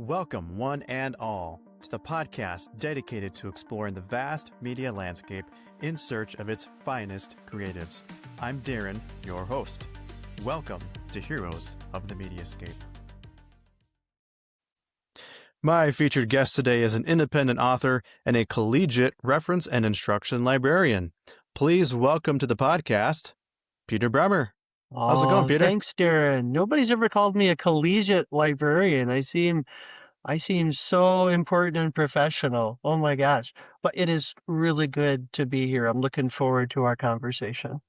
Welcome, one and all, to the podcast dedicated to exploring the vast media landscape in search of its finest creatives. I'm Darren, your host. Welcome to Heroes of the Mediascape. My featured guest today is an independent author and a collegiate reference and instruction librarian. Please welcome to the podcast, Peter Bremer. How's it going, Peter? Thanks, Darren. Nobody's ever called me a collegiate librarian. I seem so important and professional. Oh my gosh. But it is really good to be here. I'm looking forward to our conversation.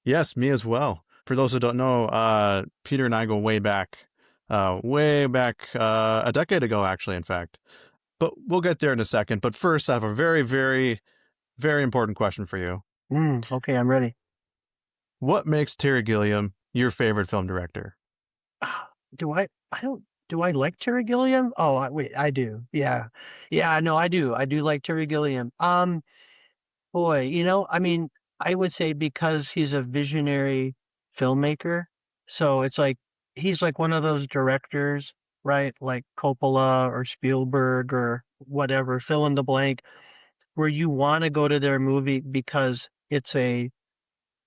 Yes, me as well. For those who don't know, Peter and I go way back a decade ago, actually, in fact. But we'll get there in a second. But first, I have a very, very, very important question for you. Okay, I'm ready. What makes Terry Gilliam your favorite film director? Do I like Terry Gilliam? Oh, I do. Yeah. No, I do. I do like Terry Gilliam. I would say because he's a visionary filmmaker. So it's like, he's like one of those directors, right? Like Coppola or Spielberg or whatever, fill in the blank, where you want to go to their movie because it's a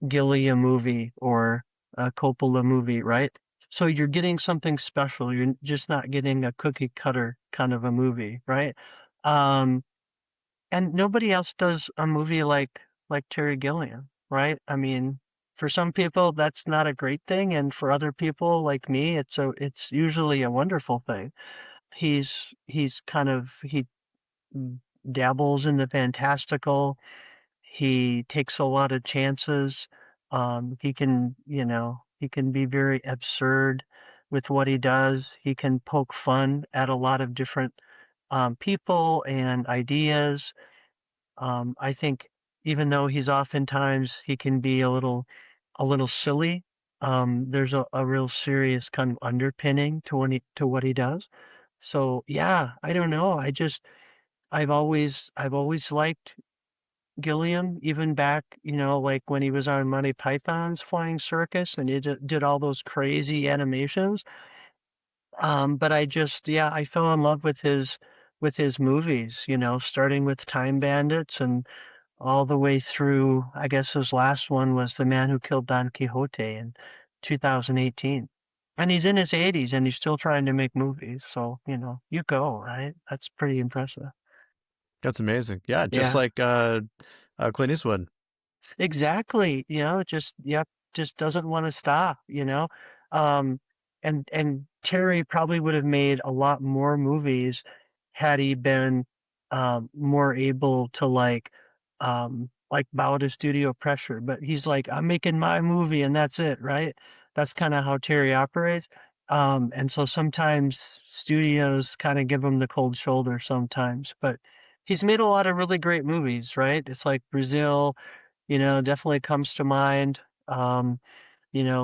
Gilliam movie or a Coppola movie, right? So you're getting something special. You're just not getting a cookie cutter kind of a movie, right? And nobody else does a movie like Terry Gilliam, right? I mean, for some people that's not a great thing, and for other people like me, it's usually a wonderful thing. He dabbles in the fantastical. He takes a lot of chances. He can be very absurd with what he does. He can poke fun at a lot of different people and ideas. I think even though he can be a little silly, there's a real serious kind of underpinning to what he does. So yeah, I don't know. I've always liked Gilliam, even back, like when he was on Monty Python's Flying Circus and he did all those crazy animations. But I fell in love with his movies, starting with Time Bandits and all the way through, I guess his last one was The Man Who Killed Don Quixote in 2018. And he's in his 80s and he's still trying to make movies. So, you go, right? That's pretty impressive. That's amazing. Yeah, just Yeah. like Clint Eastwood. Exactly. Just doesn't want to stop, Um, and Terry probably would have made a lot more movies had he been more able to bow to studio pressure. But he's like, I'm making my movie and that's it, right? That's kind of how Terry operates. And so sometimes studios kind of give him the cold shoulder sometimes, but he's made a lot of really great movies, right? It's like Brazil, definitely comes to mind.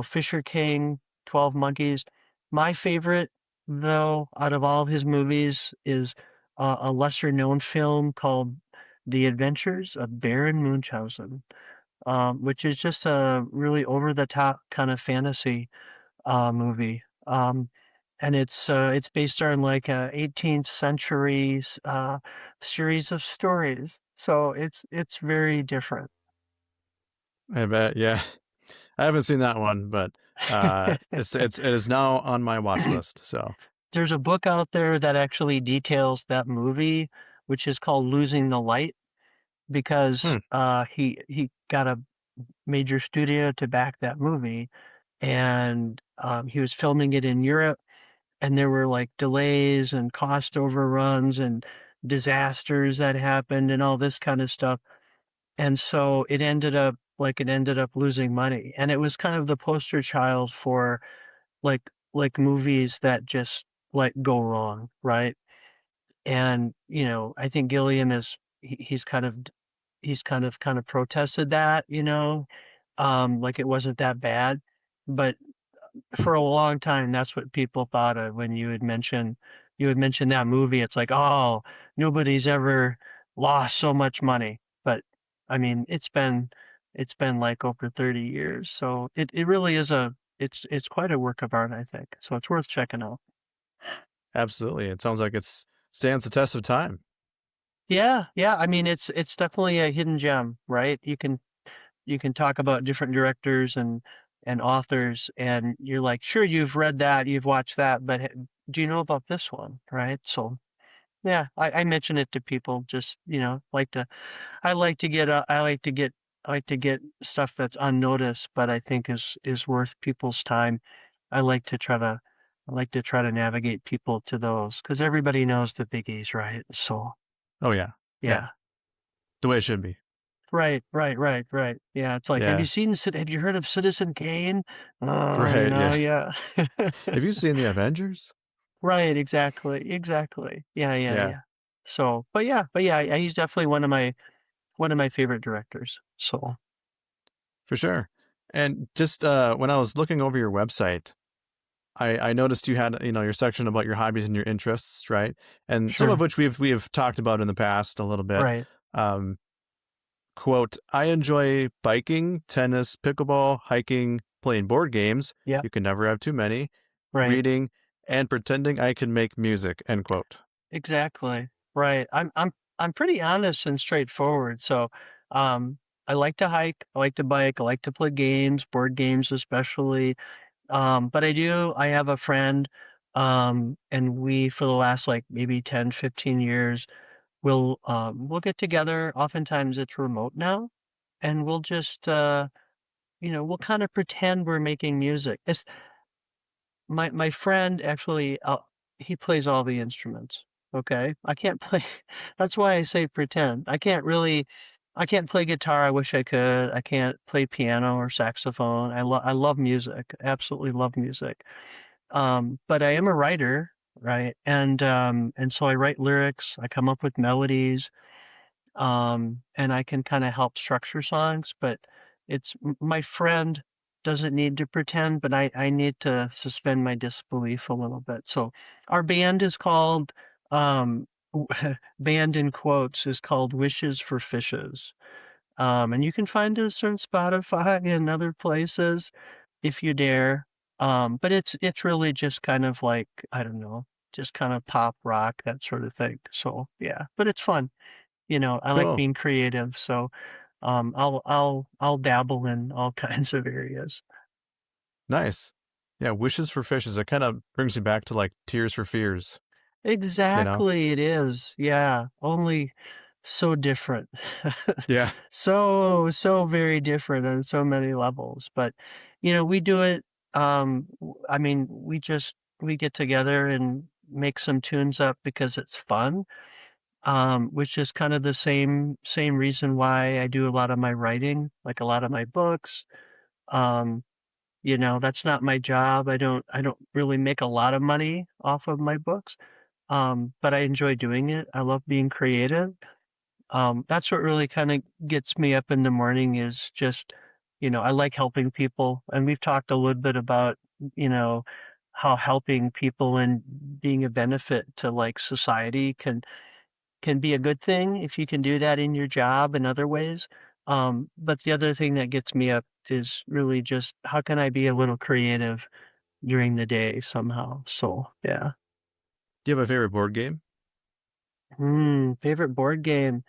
Fisher King, 12 Monkeys. My favorite, though, out of all of his movies is a lesser known film called The Adventures of Baron Munchausen, which is just a really over the top kind of fantasy movie. And it's based on like a 18th century series of stories. So it's very different. I bet. Yeah, I haven't seen that one, but it is now on my watch list. So There's a book out there that actually details that movie, which is called Losing the Light, because he got a major studio to back that movie, and he was filming it in Europe, and there were like delays and cost overruns and disasters that happened and all this kind of stuff. And so it ended up losing money. And it was kind of the poster child for like movies that just go wrong, right? And, I think Gilliam he's kind of protested that, like it wasn't that bad. But for a long time, that's what people thought of when you had mentioned that movie. It's like, oh, nobody's ever lost so much money. But I mean, it's been like over 30 years. So it really is it's quite a work of art, I think. So it's worth checking out. Absolutely. It sounds like it's stands the test of time. Yeah, yeah. I mean, it's definitely a hidden gem, right? You can talk about different directors and authors, and you're like, sure, you've read that, you've watched that, but do you know about this one, right? So yeah, I mention it to people. Just like to I like to get I like to get stuff that's unnoticed, but I think is worth people's time. I like to try to I like to try to navigate people to those because everybody knows the biggies, right? So Oh yeah. Yeah. yeah. The way it should be. Right, right, right, right. Yeah, it's like, Yeah. have you heard of Citizen Kane? Oh, Right. Yeah. yeah. Have you seen the Avengers? Right, exactly, exactly. Yeah, yeah, Yeah, yeah. So, but yeah, he's definitely one of my favorite directors. So, for sure. And just when I was looking over your website, I noticed you had your section about your hobbies and your interests, right? And some of sure. which we have talked about in the past a little bit. Right. Um, Quote, I enjoy biking, tennis, pickleball, hiking, playing board games. Yeah, You can never have too many. right. Reading and pretending I can make music. End quote. Exactly. Right. I'm pretty honest and straightforward. So, I like to hike, I like to bike, I like to play games, board games especially. But I have a friend, and we, for the last like maybe 10, 15 years, we'll get together. Oftentimes it's remote now, and we'll just, we'll kind of pretend we're making music. My friend actually, he plays all the instruments. Okay. I can't play. That's why I say pretend. I can't play guitar. I wish I could. I can't play piano or saxophone. I love music. Absolutely love music. But I am a writer, right? And so I write lyrics, I come up with melodies, and I can kind of help structure songs, but my friend doesn't need to pretend, but I need to suspend my disbelief a little bit. So our band is called, band in quotes is called Wishes for Fishes. And you can find us on Spotify and other places if you dare. But it's really just kind of like, I don't know, just kind of pop rock, that sort of thing. So yeah, but it's fun. I like Cool. being creative, so I'll dabble in all kinds of areas. Nice. Yeah, wishes for fishes. It kind of brings you back to like Tears for Fears, you know? Exactly, it is. Yeah, only so different. Yeah. So very different on so many levels. But, we do it, I mean, we get together and make some tunes up because it's fun, which is kind of the same reason why I do a lot of my writing, like a lot of my books. Um, that's not my job. I don't really make a lot of money off of my books. But I enjoy doing it. I love being creative. That's what really kind of gets me up in the morning is just, I like helping people. And we've talked a little bit about, you know, how helping people and being a benefit to like society can be a good thing if you can do that in your job and other ways. But the other thing that gets me up is really just how can I be a little creative during the day somehow? So yeah. Do you have a favorite board game? Favorite board game.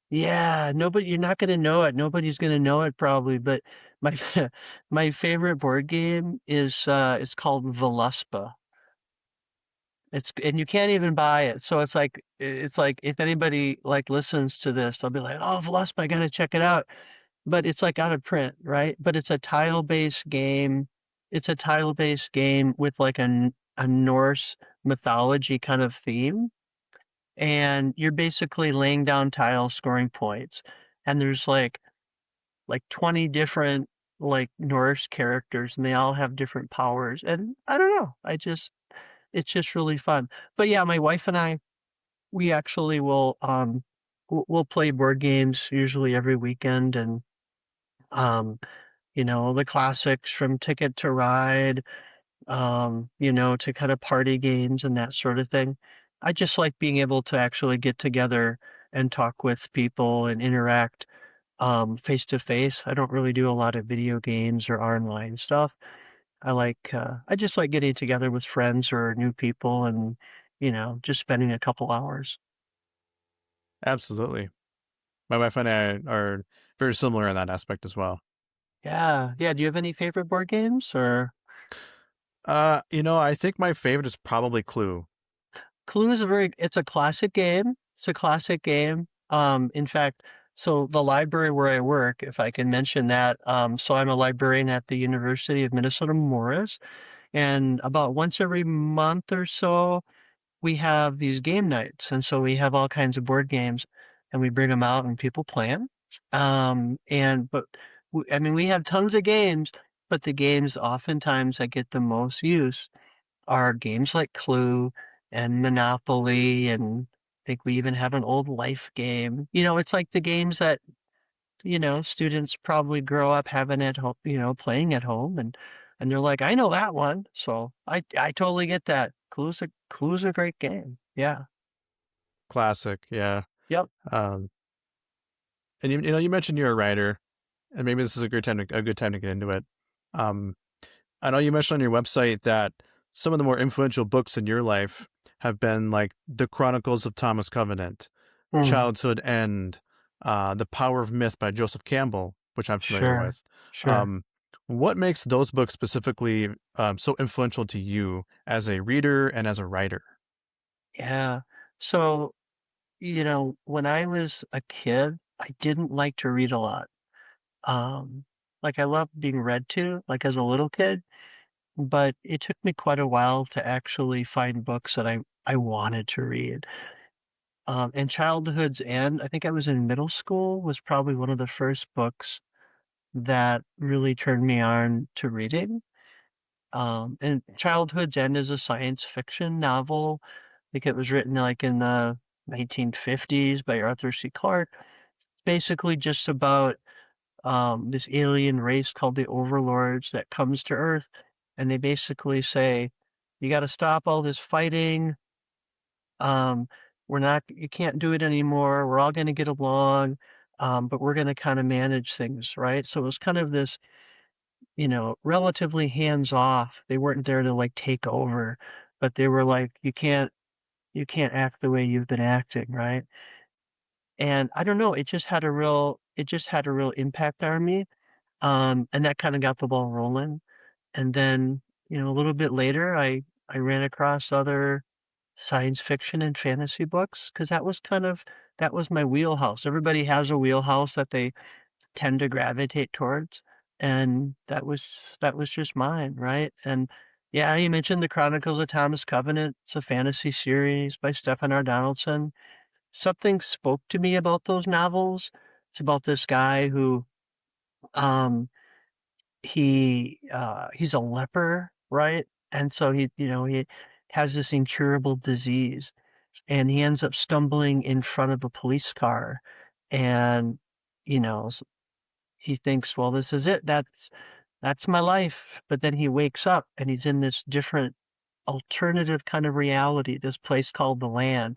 Yeah, you're not gonna know it. Nobody's gonna know it probably, but my my favorite board game is called Veluspa. And you can't even buy it. So it's like if anybody like listens to this, they'll be like, "Oh, Veluspa, I gotta check it out." But it's like out of print, right? But it's a tile-based game. It's a tile-based game with like a Norse mythology kind of theme. And you're basically laying down tiles, scoring points. And there's like 20 different like Norse characters and they all have different powers. And I don't know. It's just really fun. But yeah, my wife and I, we actually will we'll play board games usually every weekend and um the classics from Ticket to Ride, to kind of party games and that sort of thing. I just like being able to actually get together and talk with people and interact face to face. I don't really do a lot of video games or online stuff. I just like getting together with friends or new people and just spending a couple hours. Absolutely. My wife and I are very similar in that aspect as well. Yeah. Yeah. Do you have any favorite board games or I think my favorite is probably Clue. Clue is it's a classic game. It's a classic game. In fact, so the library where I work, if I can mention that, so I'm a librarian at the University of Minnesota Morris, and about once every month or so, we have these game nights. And so we have all kinds of board games and we bring them out and people play them. But I mean, we have tons of games, but the games oftentimes that get the most use are games like Clue and Monopoly. And I think we even have an old life game. It's like the games that, students probably grow up having at home, playing at home and they're like, I know that one. So I totally get that. Clue's a great game. Yeah. Classic, yeah. Yep. Um, and you mentioned you're a writer, and maybe this is a good time to get into it. Um, I know you mentioned on your website that some of the more influential books in your life have been like The Chronicles of Thomas Covenant, Mhm. Childhood End, The Power of Myth by Joseph Campbell, which I'm familiar Sure. with. Sure. Um, what makes those books specifically so influential to you as a reader and as a writer? Yeah. So, when I was a kid, I didn't like to read a lot. Um, like I loved being read to, like as a little kid, but it took me quite a while to actually find books that I wanted to read. And Childhood's End, I think I was in middle school, was probably one of the first books that really turned me on to reading. And Childhood's End is a science fiction novel. I think it was written like in the 1950s by Arthur C. Clarke. Basically just about this alien race called the Overlords that comes to Earth, and they basically say, "You got to stop all this fighting. Um, you can't do it anymore. We're all going to get along, but we're going to kind of manage things, right?" So it was kind of this, relatively hands off. They weren't there to like take over, but they were like, you can't act the way you've been acting, right? And I don't know, it just had a real impact on me. And that kind of got the ball rolling. And then, a little bit later, I ran across other science fiction and fantasy books because that was my wheelhouse. Everybody has a wheelhouse that they tend to gravitate towards, and that was just mine, right? And yeah, you mentioned the Chronicles of Thomas Covenant. It's a fantasy series by Stephen R. Donaldson. Something spoke to me about those novels. It's about this guy who um he's a leper, right? And so he has this incurable disease and he ends up stumbling in front of a police car and you know he thinks, well, this is it. That's my life. But then he wakes up and he's in this different alternative kind of reality, this place called the land,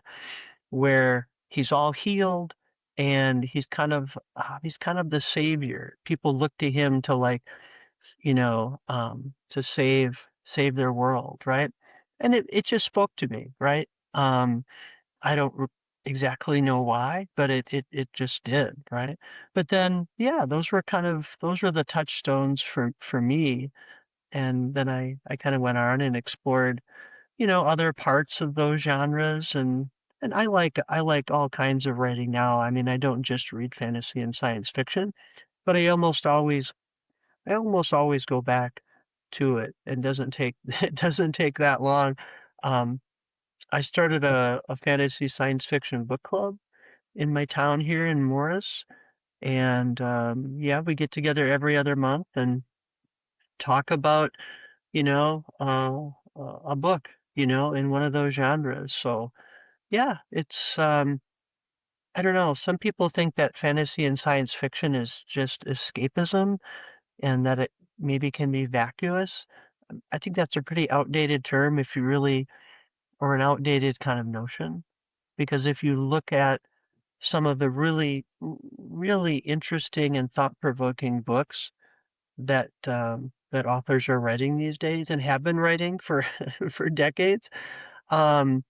where he's all healed and he's kind of the savior. People look to him to like, to save their world, right? And it just spoke to me, right? I don't exactly know why, but it just did, right? But then, yeah, those were the touchstones for me. And then I kind of went on and explored, other parts of those genres and I like all kinds of writing now. I mean, I don't just read fantasy and science fiction, but I almost always go back to it. It doesn't take it doesn't take that long. Um, I started a fantasy science fiction book club in my town here in Morris, and, yeah, we get together every other month and talk about, a book, in one of those genres. So, yeah, I don't know, some people think that fantasy and science fiction is just escapism and that it maybe can be vacuous. I think that's a pretty outdated term if you really or an outdated kind of notion, because if you look at some of the really interesting and thought-provoking books that authors are writing these days and have been writing for for decades, um,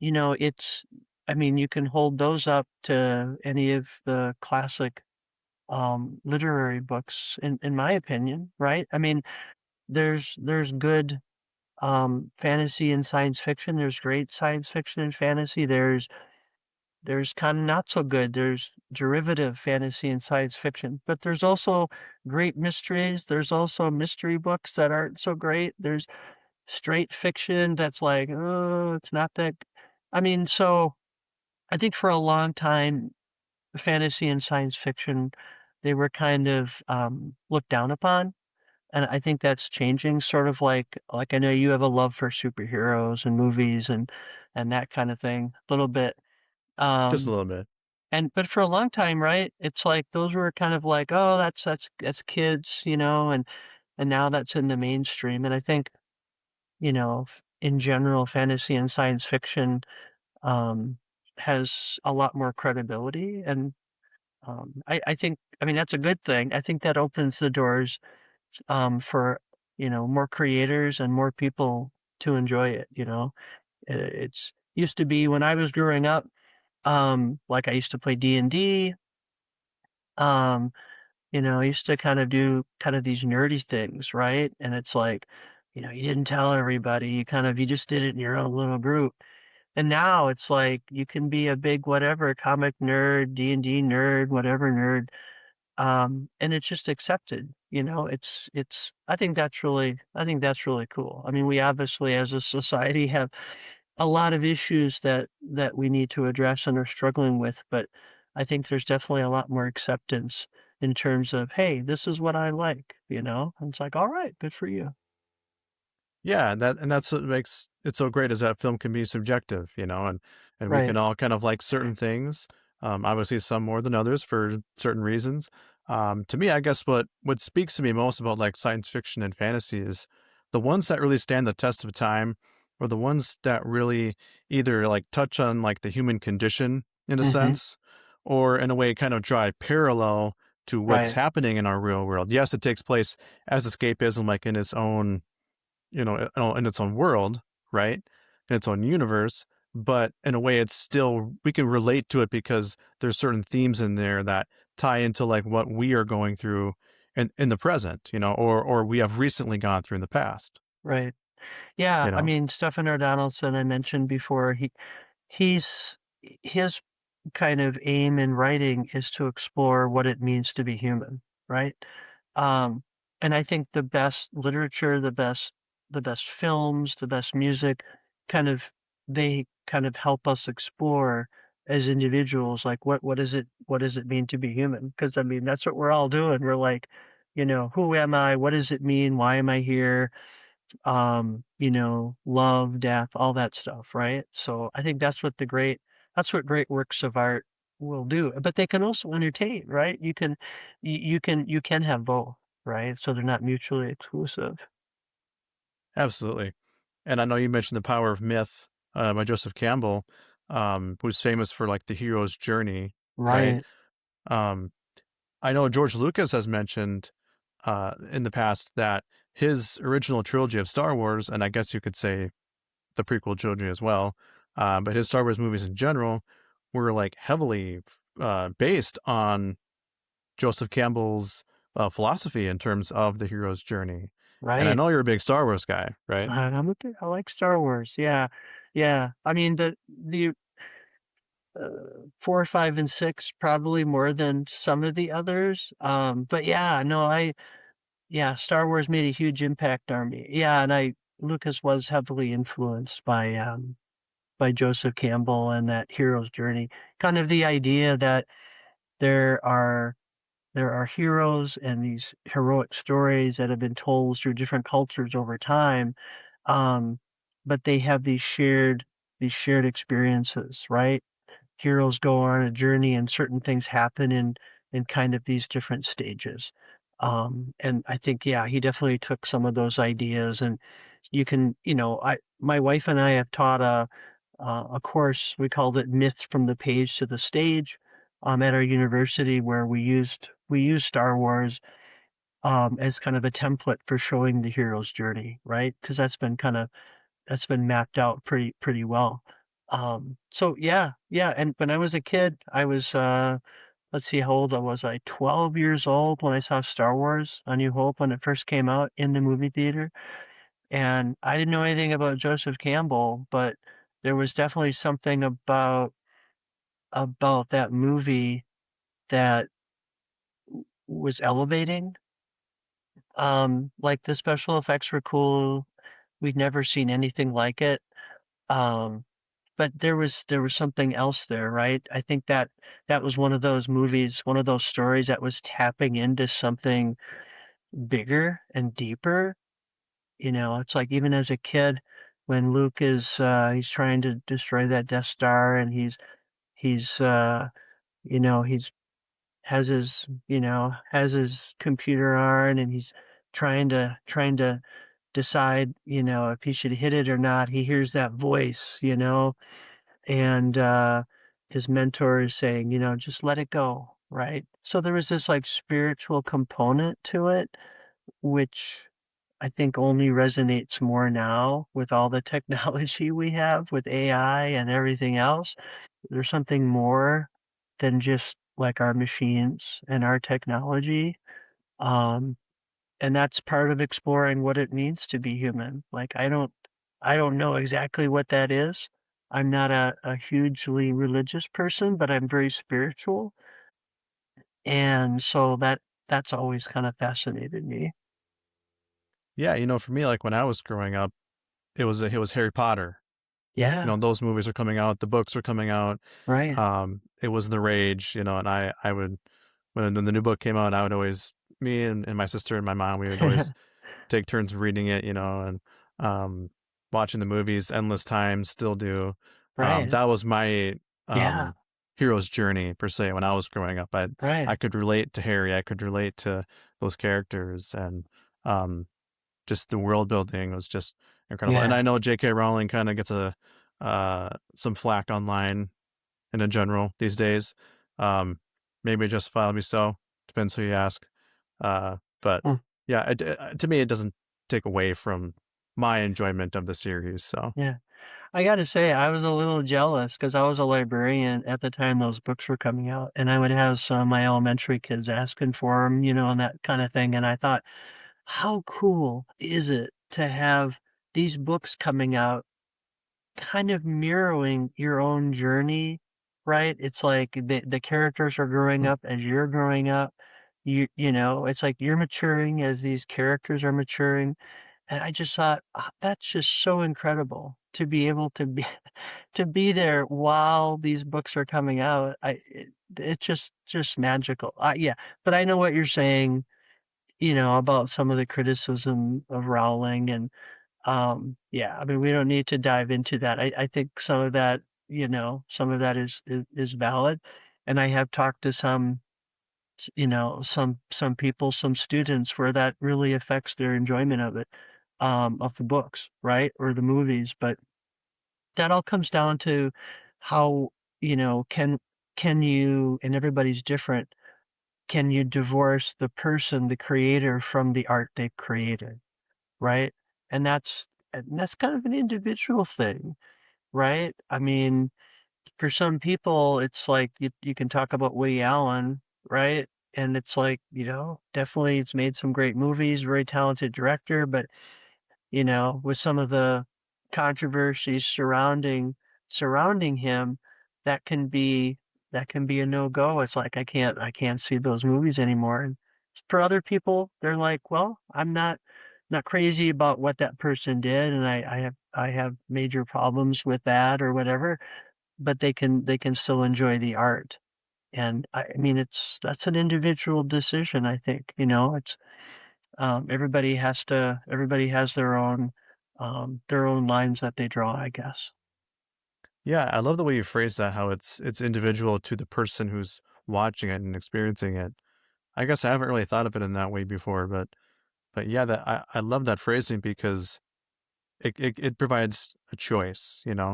it's I mean, you can hold those up to any of the classic, literary books in my opinion, right? I mean, there's good, fantasy and science fiction, there's great science fiction and fantasy, there's kinda not so good, there's derivative fantasy and science fiction, but there's also great mysteries, there's also mystery books that aren't so great, there's straight fiction that's like, "Oh, it's not that." I mean, so I think for a long time, fantasy and science fiction, they were kind of, looked down upon, and I think that's changing, sort of like I know you have a love for superheroes and movies and that kinda thing, a little bit, Just a um, little bit. but for a long time, right, it's like those were kind of like, "Oh, that's kids," and now that's in the mainstream, and I think, in general, fantasy and science fiction, um, has a lot more credibility, and, I think I mean, that's a good thing. I think that opens the doors, for, more creators and more people to enjoy it, It's used to be when I was growing up, like, I used to play D&D, um, I used to kind of do kind of these nerdy things, right? And it's like, you didn't tell everybody, you just did it in your own little group. And now it's like you can be a big whatever comic nerd, D&D nerd, whatever nerd, and it's just accepted. I think that's really cool. I mean, we obviously as a society have a lot of issues that we need to address and are struggling with, but I think there's definitely a lot more acceptance in terms of, hey, this is what I like, And it's like, all right, good for you. Yeah, and that's what makes it so great is that film can be subjective, and we Right. can all kind of like certain things. Obviously, some more than others for certain reasons. To me, I guess what speaks to me most about like science fiction and fantasy is the ones that really stand the test of time, or the ones that really either like touch on like the human condition in a Hmm. sense, or in a way kind of draw a parallel to what's Right. happening in our real world. Yes, it takes place as escapism, like in its own in its own world, right? In its own universe, but in a way it's still we can relate to it because there's certain themes in there that tie into like what we are going through in the present, or we have recently gone through in the past, Right. Yeah. you I know. mean, Stephen Donaldson, I mentioned before, he's his kind of aim in writing is to explore what it means to be human, right? Um, and I think the best literature, the best films, the best music, kind of they kind of help us explore as individuals, like what does it mean to be human? Because I mean that's what we're all doing. We're like, who am I? What does it mean? Why am I here? Love, death, all that stuff, right? So I think that's what great works of art will do. But they can also entertain, right? You can have both, right? So they're not mutually exclusive. Absolutely. And I know you mentioned The Power of Myth by Joseph Campbell, who's famous for like the hero's journey, right? Right, um I know George Lucas has mentioned in the past that his original trilogy of Star Wars, and I guess you could say the prequel trilogy as well, but his Star Wars movies in general were like heavily based on Joseph Campbell's philosophy in terms of the hero's journey. And I right. know you're a big Star Wars guy, right? I like Star Wars. Yeah, yeah. I mean the 4, 5, and 6 probably more than some of the others. But yeah, no, yeah, Star Wars made a huge impact on me. Yeah, and I Lucas was heavily influenced by Joseph Campbell and that hero's journey. Kind of the idea that there are there are heroes and these heroic stories that have been told through different cultures over time, um, but they have these shared experiences, right? Heroes go on a journey and certain things happen in kind of these different stages. And I think, yeah, he definitely took some of those ideas and you can, my wife and I have taught a course, we called it Myth from the Page to the Stage, at our university where we used Star Wars, as kind of a template for showing the hero's journey, right? Because that's been mapped out pretty well. So yeah. And when I was a kid, I was, let's see, how old was I? 12 years old when I saw Star Wars: A New Hope when it first came out in the movie theater. And I didn't know anything about Joseph Campbell, but there was definitely something about that movie that was elevating. Like the special effects were cool. We'd never seen anything like it. Um, but there was something else there, right? I think that was one of those movies, one of those stories that was tapping into something bigger and deeper. It's like even as a kid, when Luke is he's trying to destroy that Death Star, and he's he's has his computer on, and he's trying to decide, if he should hit it or not. He hears that voice, and his mentor is saying, just let it go, right? So there was this like spiritual component to it, which I think only resonates more now with all the technology we have with AI and everything else. There's something more than just like our machines and our technology. Um, and that's part of exploring what it means to be human. Like I don't know exactly what that is. I'm not a hugely religious person, but I'm very spiritual. And so that's always kind of fascinated me. Yeah, for me, like when I was growing up, it was Harry Potter. Yeah, Those movies are coming out, the books are coming out. right. It was the rage, and I would when the new book came out, I would always me and my sister and my mom, we would always take turns reading it, and um, watching the movies endless times, still do. Right. That was my Yeah, um, hero's journey per se when I was growing up. I right. could relate to Harry, I could relate to those characters, and um, just the world building was just incredible. And Yeah. I know J.K. Rowling kind of gets a some flack online in a general these days. Um, Maybe justifiably so, depends who you ask. But Mm, yeah, to me, it doesn't take away from my enjoyment of the series. So yeah. I gotta say, I was a little jealous because I was a librarian at the time those books were coming out, and I would have some of my elementary kids asking for them, and that kind of thing. And I thought, how cool is it to have these books coming out kind of mirroring your own journey, right? It's like the characters are growing up as you're growing up. It's like you're maturing as these characters are maturing. And I just thought, that's just so incredible to be able to be to be there while these books are coming out. It's just magical. Yeah, but I know what you're saying, about some of the criticism of Rowling. And yeah, I mean, we don't need to dive into that. I think some of that is valid. And I have talked to some people, some students where that really affects their enjoyment of it, of the books, right? Or the movies. But that all comes down to how, you know, can you, and everybody's different, can you divorce the person, the creator, from the art they've created, right? And that's kind of an individual thing, right? I mean, for some people, it's like you can talk about Woody Allen, right? And it's like, definitely it's made some great movies, very talented director, but with some of the controversies surrounding him, that can be that can be a no-go. It's like I can't see those movies anymore. And for other people, they're like, well, I'm not crazy about what that person did, and I have major problems with that or whatever, but they can still enjoy the art. And I mean, that's an individual decision, I think. It's everybody has their own lines that they draw, I guess. yeah, I love the way you phrase that. How it's individual to the person who's watching it and experiencing it. I guess I haven't really thought of it in that way before, but yeah, that I love that phrasing because it provides a choice. It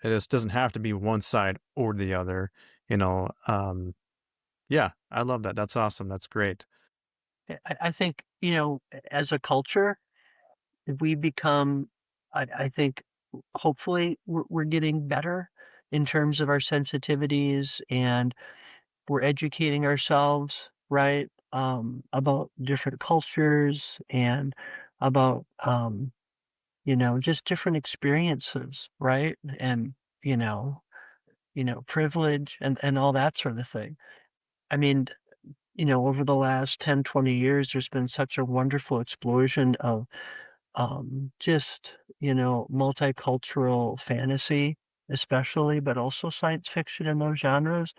just doesn't have to be one side or the other. You know, yeah, I love that. That's awesome. That's great. I think, as a culture, we become, I think hopefully we're getting better in terms of our sensitivities, and we're educating ourselves, right, about different cultures and about, just different experiences, right? And, you know, privilege and all that sort of thing. I mean, over the last 10, 20 years, there's been such a wonderful explosion of just, multicultural fantasy, especially, but also science fiction in those genres.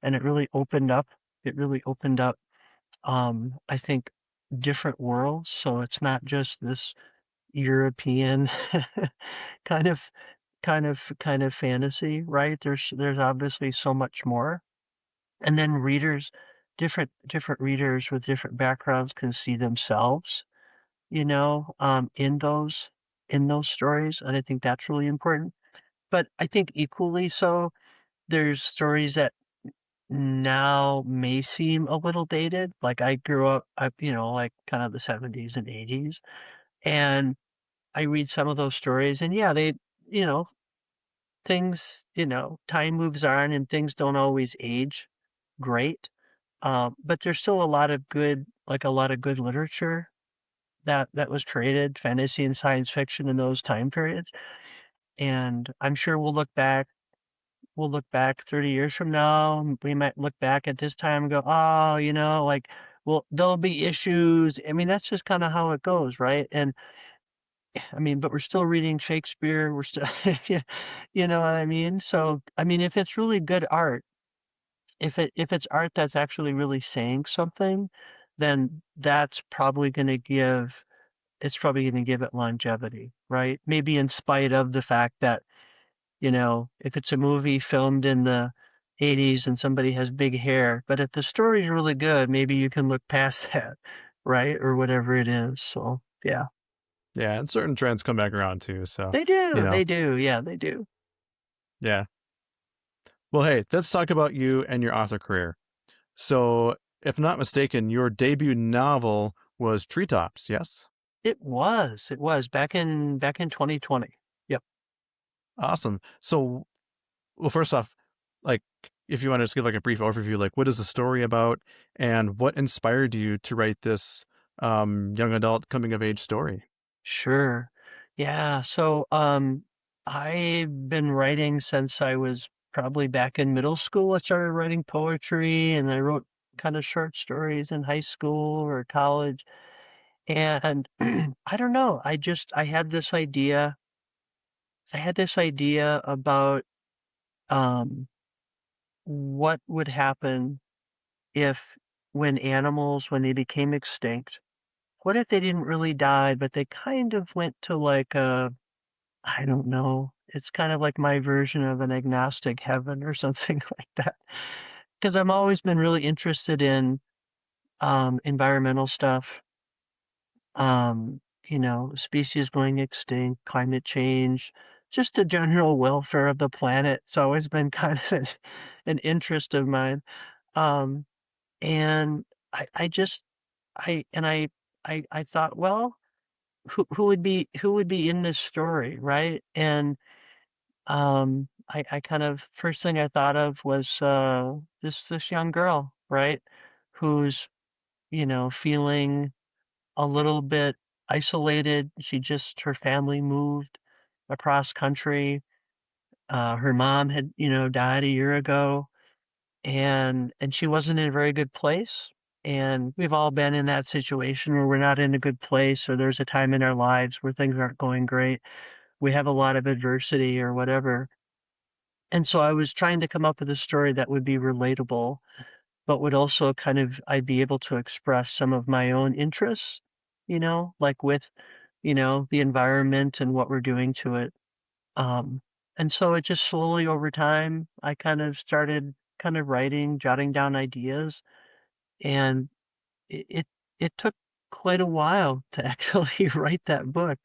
And it really opened up, I think, different worlds. So it's not just this European kind of, kind of fantasy, right? There's obviously so much more. And then different readers with different backgrounds can see themselves, in those stories, and I think that's really important. But I think equally so, there's stories that now may seem a little dated. Like I grew up, like kind of the 70s and 80s, and I read some of those stories, and yeah, you know, time moves on and things don't always age great. But there's still a lot of good literature that was created, fantasy and science fiction in those time periods. And I'm sure we'll look back 30 years from now, and we might look back at this time and go, "Oh, like, well, there'll be issues." I mean, that's just kinda how it goes, right? And, I mean, but we're still reading Shakespeare, we're still yeah, you know what I mean? So, I mean, if it's really good art, if it's art that's actually really saying something, then it's probably gonna give it longevity, right? Maybe in spite of the fact that, if it's a movie filmed in the '80s and somebody has big hair, but if the story's really good, maybe you can look past that, right? Or whatever it is. So, yeah. Yeah, and certain trends come back around too. So, you know, They do, yeah, they do. yeah. Well, hey, let's talk about you and your author career. So, if not mistaken, your debut novel was Treetops, yes? It was back in 2020. Yep. Awesome. So, well, first off, like, if you want to just give like a brief overview, like, what is the story about, and what inspired you to write this young adult coming of age story? Sure. Yeah, so, I've been writing since I was probably back in middle school. I started writing poetry, and I wrote kinda short stories in high school or college, and I don't know, I had this idea about, um, what would happen if when they became extinct, what if they didn't really die, but they kind of went to like a I don't know. It's kind of like my version of an agnostic heaven or something like that. Because I've always been really interested in, environmental stuff, species going extinct, climate change, just the general welfare of the planet. It's always been kind of an interest of mine. Um, and I just, I, and I thought, well, who would be in this story, right? And I kind of first thing I thought of was, this young girl, right? Who's, feeling a little bit isolated. Her family moved across country. Her mom had, died a year ago, and she wasn't in a very good place. And we've all been in that situation where we're not in a good place, or there's a time in our lives where things aren't going great. We have a lot of adversity or whatever. And so I was trying to come up with a story that would be relatable, but would also I'd be able to express some of my own interests, like with, the environment and what we're doing to it. Um, and so it just slowly over time, I kind of started kind of writing, jotting down ideas, and it, it, it took quite a while to actually write that book.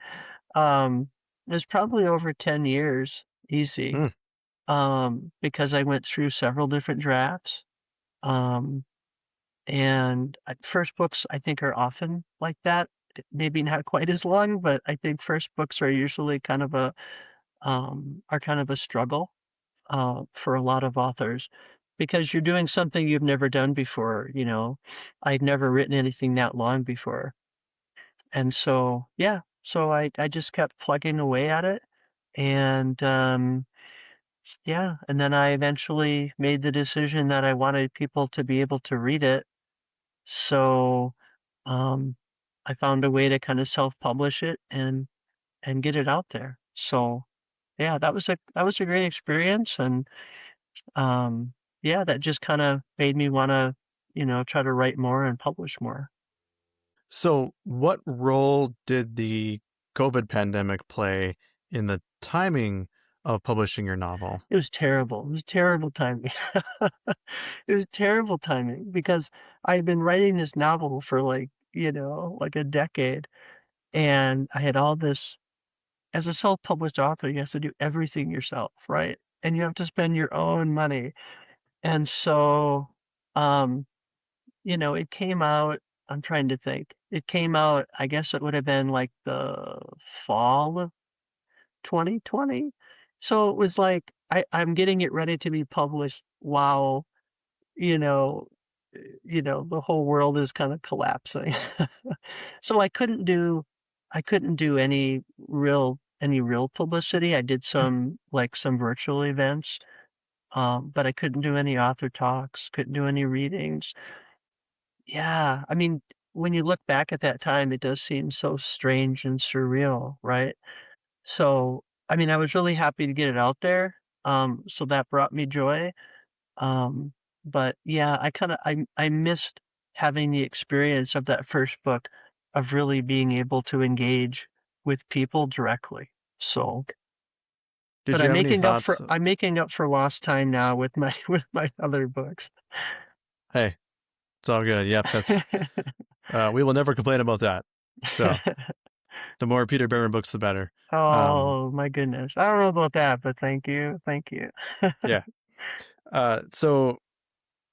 It was probably over 10 years, easy. Mm, Because I went through several different drafts. Um, and first books I think are often like that. Maybe not quite as long, but I think first books are usually kind of are kind of a struggle for a lot of authors because you're doing something you've never done before. I'd never written anything that long before. And so, yeah, so I just kept plugging away at it. And yeah, and then I eventually made the decision that I wanted people to be able to read it. So um, I found a way to kind of self-publish it and get it out there. So yeah, that was a great experience, and yeah, that just kind of made me want to, try to write more and publish more. So, what role did the COVID pandemic play in the timing of publishing your novel? It was terrible. It was terrible timing. It was terrible timing because I'd been writing this novel for like a decade, and I had all this. As a self-published author, you have to do everything yourself, right? And you have to spend your own money. And so, um, it came out. I'm trying to think. It came out, I guess it would have been like the fall of 2020. So it was like I'm getting it ready to be published while, you know, the whole world is kind of collapsing. So I couldn't do any real publicity. I did some virtual events, but I couldn't do any author talks, couldn't do any readings. Yeah, I mean, when you look back at that time, it does seem so strange and surreal, right? So, I mean, I was really happy to get it out there. So that brought me joy. Um, but yeah, I missed having the experience of that first book of really being able to engage with people directly. So, Did but you I'm have any making up thoughts? for I'm making up for lost time now with my with my other books. Hey, it's all good. Yep, that's we will never complain about that. So, the more Peter Bremer books, the better. Um, Oh my goodness. I don't know about that, but thank you. Thank you. yeah. So,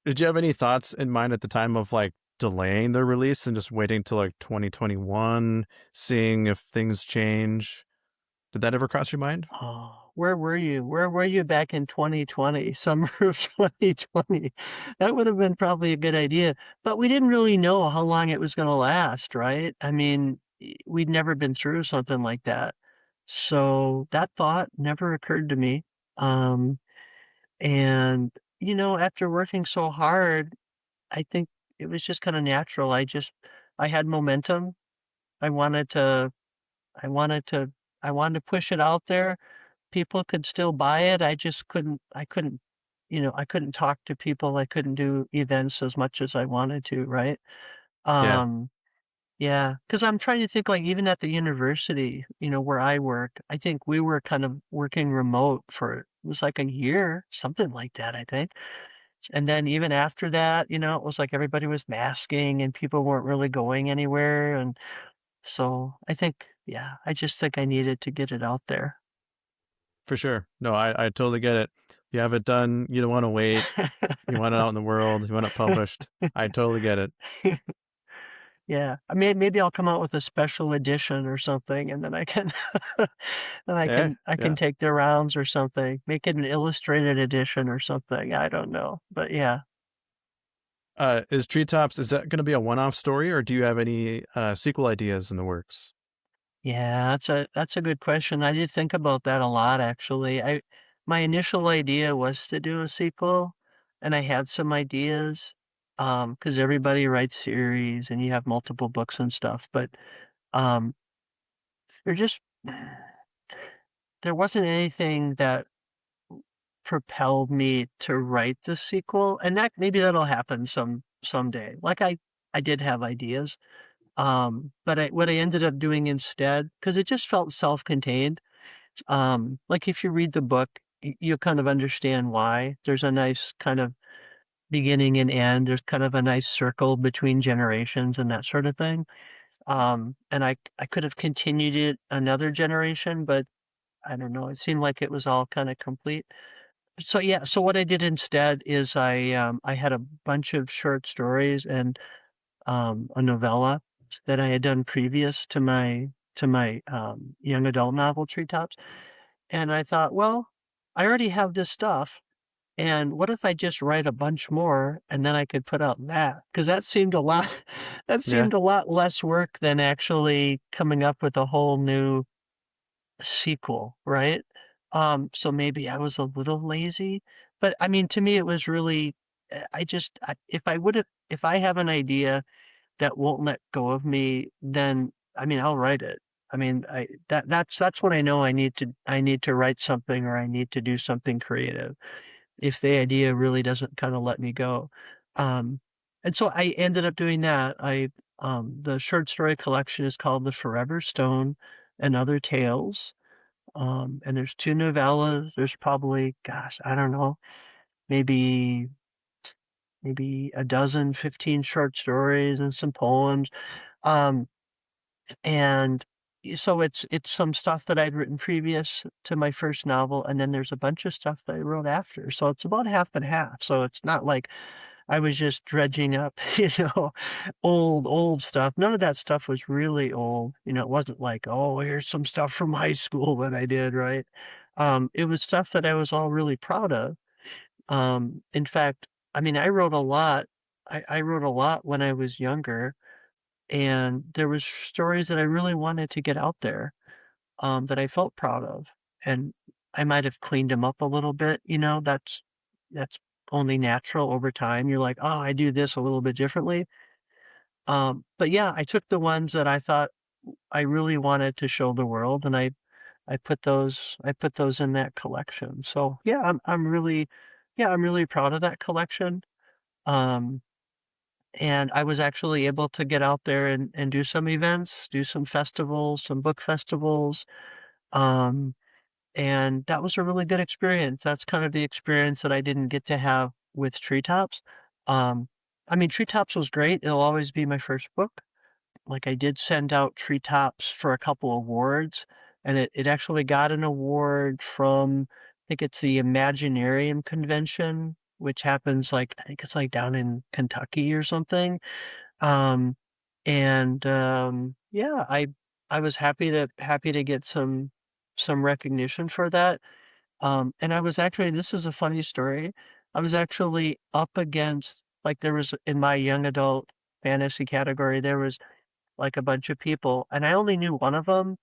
did you have any thoughts in mind at the time of like delaying the release and just waiting till like 2021, seeing if things change? Did that ever cross your mind? Oh, where were you? Where were you back in 2020, summer of 2020? That would have been probably a good idea, but we didn't really know how long it was gonna last, right? I mean, we'd never been through something like that. So that thought never occurred to me. Um, and, after working so hard, I think it was just kinda natural. I had momentum. I wanted to I wanted to I wanted to push it out there. People could still buy it. I couldn't talk to people. I couldn't do events as much as I wanted to, right? Yeah, Um, yeah, because 'cause I'm trying to think, like, even at the university, where I work, I think we were kind of working remote for it was like a year, something like that, I think. And then even after that, it was like everybody was masking and people weren't really going anywhere, and so I think, yeah, I just think I needed to get it out there. for sure. No, I totally get it. You have it done. You don't want to wait. You want it out in the world. You want it published. I totally get it. Yeah, I mean, maybe I'll come out with a special edition or something, and then I can then I Yeah, can I can yeah. take the rounds or something, make it an illustrated edition or something, I don't know, but yeah. Is Treetops, is that going to be a one-off story, or do you have any sequel ideas in the works? Yeah, that's a good question. I did think about that a lot, actually. My initial idea was to do a sequel, and I had some ideas, because everybody writes series and you have multiple books and stuff, but, um, there just there wasn't anything that propelled me to write the sequel, and that maybe that'll happen someday. Like, I did have ideas, but what I ended up doing instead, because it just felt self-contained. Like if you read the book, you kind of understand why. There's a nice kind of beginning and end. There's kind of a nice circle between generations and that sort of thing. And I could have continued it another generation, but I don't know. It seemed like it was all kind of complete. So yeah, so what I did instead is I had a bunch of short stories and a novella that I had done previous to my young adult novel Treetops. And I thought, well, I already have this stuff. And what if I just write a bunch more and then I could put out that? Because that seemed a lot that Yeah. seemed a lot less work than actually coming up with a whole new sequel, right? So maybe I was a little lazy, but I mean, to me, it was really, if I have an idea that won't let go of me, then I mean, I'll write it. I mean, that's when I know I need to write something or I need to do something creative if the idea really doesn't kind of let me go. Um, and so I ended up doing that. The short story collection is called The Forever Stone and Other Tales. And there's 2 novellas. There's probably, gosh, I don't know, maybe a dozen, 15 short stories and some poems. Um, and so it's some stuff that I'd written previous to my first novel, and then there's a bunch of stuff that I wrote after. So it's about half and half. So it's not like I was just dredging up, old stuff. None of that stuff was really old. It wasn't like, oh, here's some stuff from high school that I did, right? It was stuff that I was all really proud of. In fact, I mean, I wrote a lot. I wrote a lot when I was younger, and there was stories that I really wanted to get out there, that I felt proud of, and I might have cleaned them up a little bit. That's only natural over time. You're like, oh, I do this a little bit differently. But yeah, I took the ones that I thought I really wanted to show the world, and I put those in that collection. So yeah, I'm really proud of that collection. Um, and I was actually able to get out there and do some events, do some festivals, some book festivals. Um, and that was a really good experience. That's kind of the experience that I didn't get to have with Treetops. Um, I mean, Treetops was great. It'll always be my first book. Like, I did send out Treetops for a couple awards, and it actually got an award from, I think it's the Imaginarium Convention, which happens, like, I think it's, like, down in Kentucky or something. Um, yeah, I was happy to get some recognition for that. And I was actually, this is a funny story. I was actually up against, like, there was in my young adult fantasy category, there was like a bunch of people, and I only knew one of them.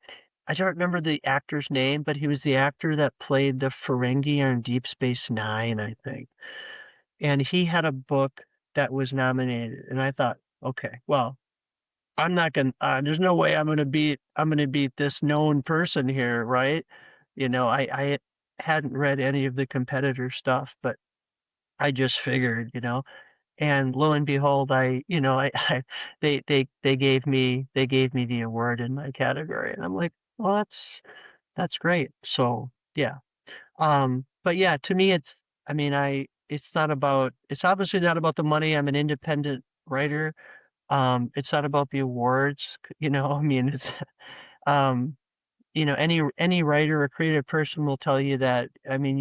I don't remember the actor's name, but he was the actor that played the Ferengi on Deep Space Nine, I think. And he had a book that was nominated, and I thought, okay, well, I'm not gonna. There's no way I'm gonna beat this known person here, right? I hadn't read any of the competitor stuff, but I just figured, and lo and behold, I they gave me the award in my category, and I'm like, well, that's great. So yeah, but yeah, to me, I mean, it's obviously not about the money. I'm an independent writer. It's not about the awards. I mean, it's um, any writer or creative person will tell you that. I mean,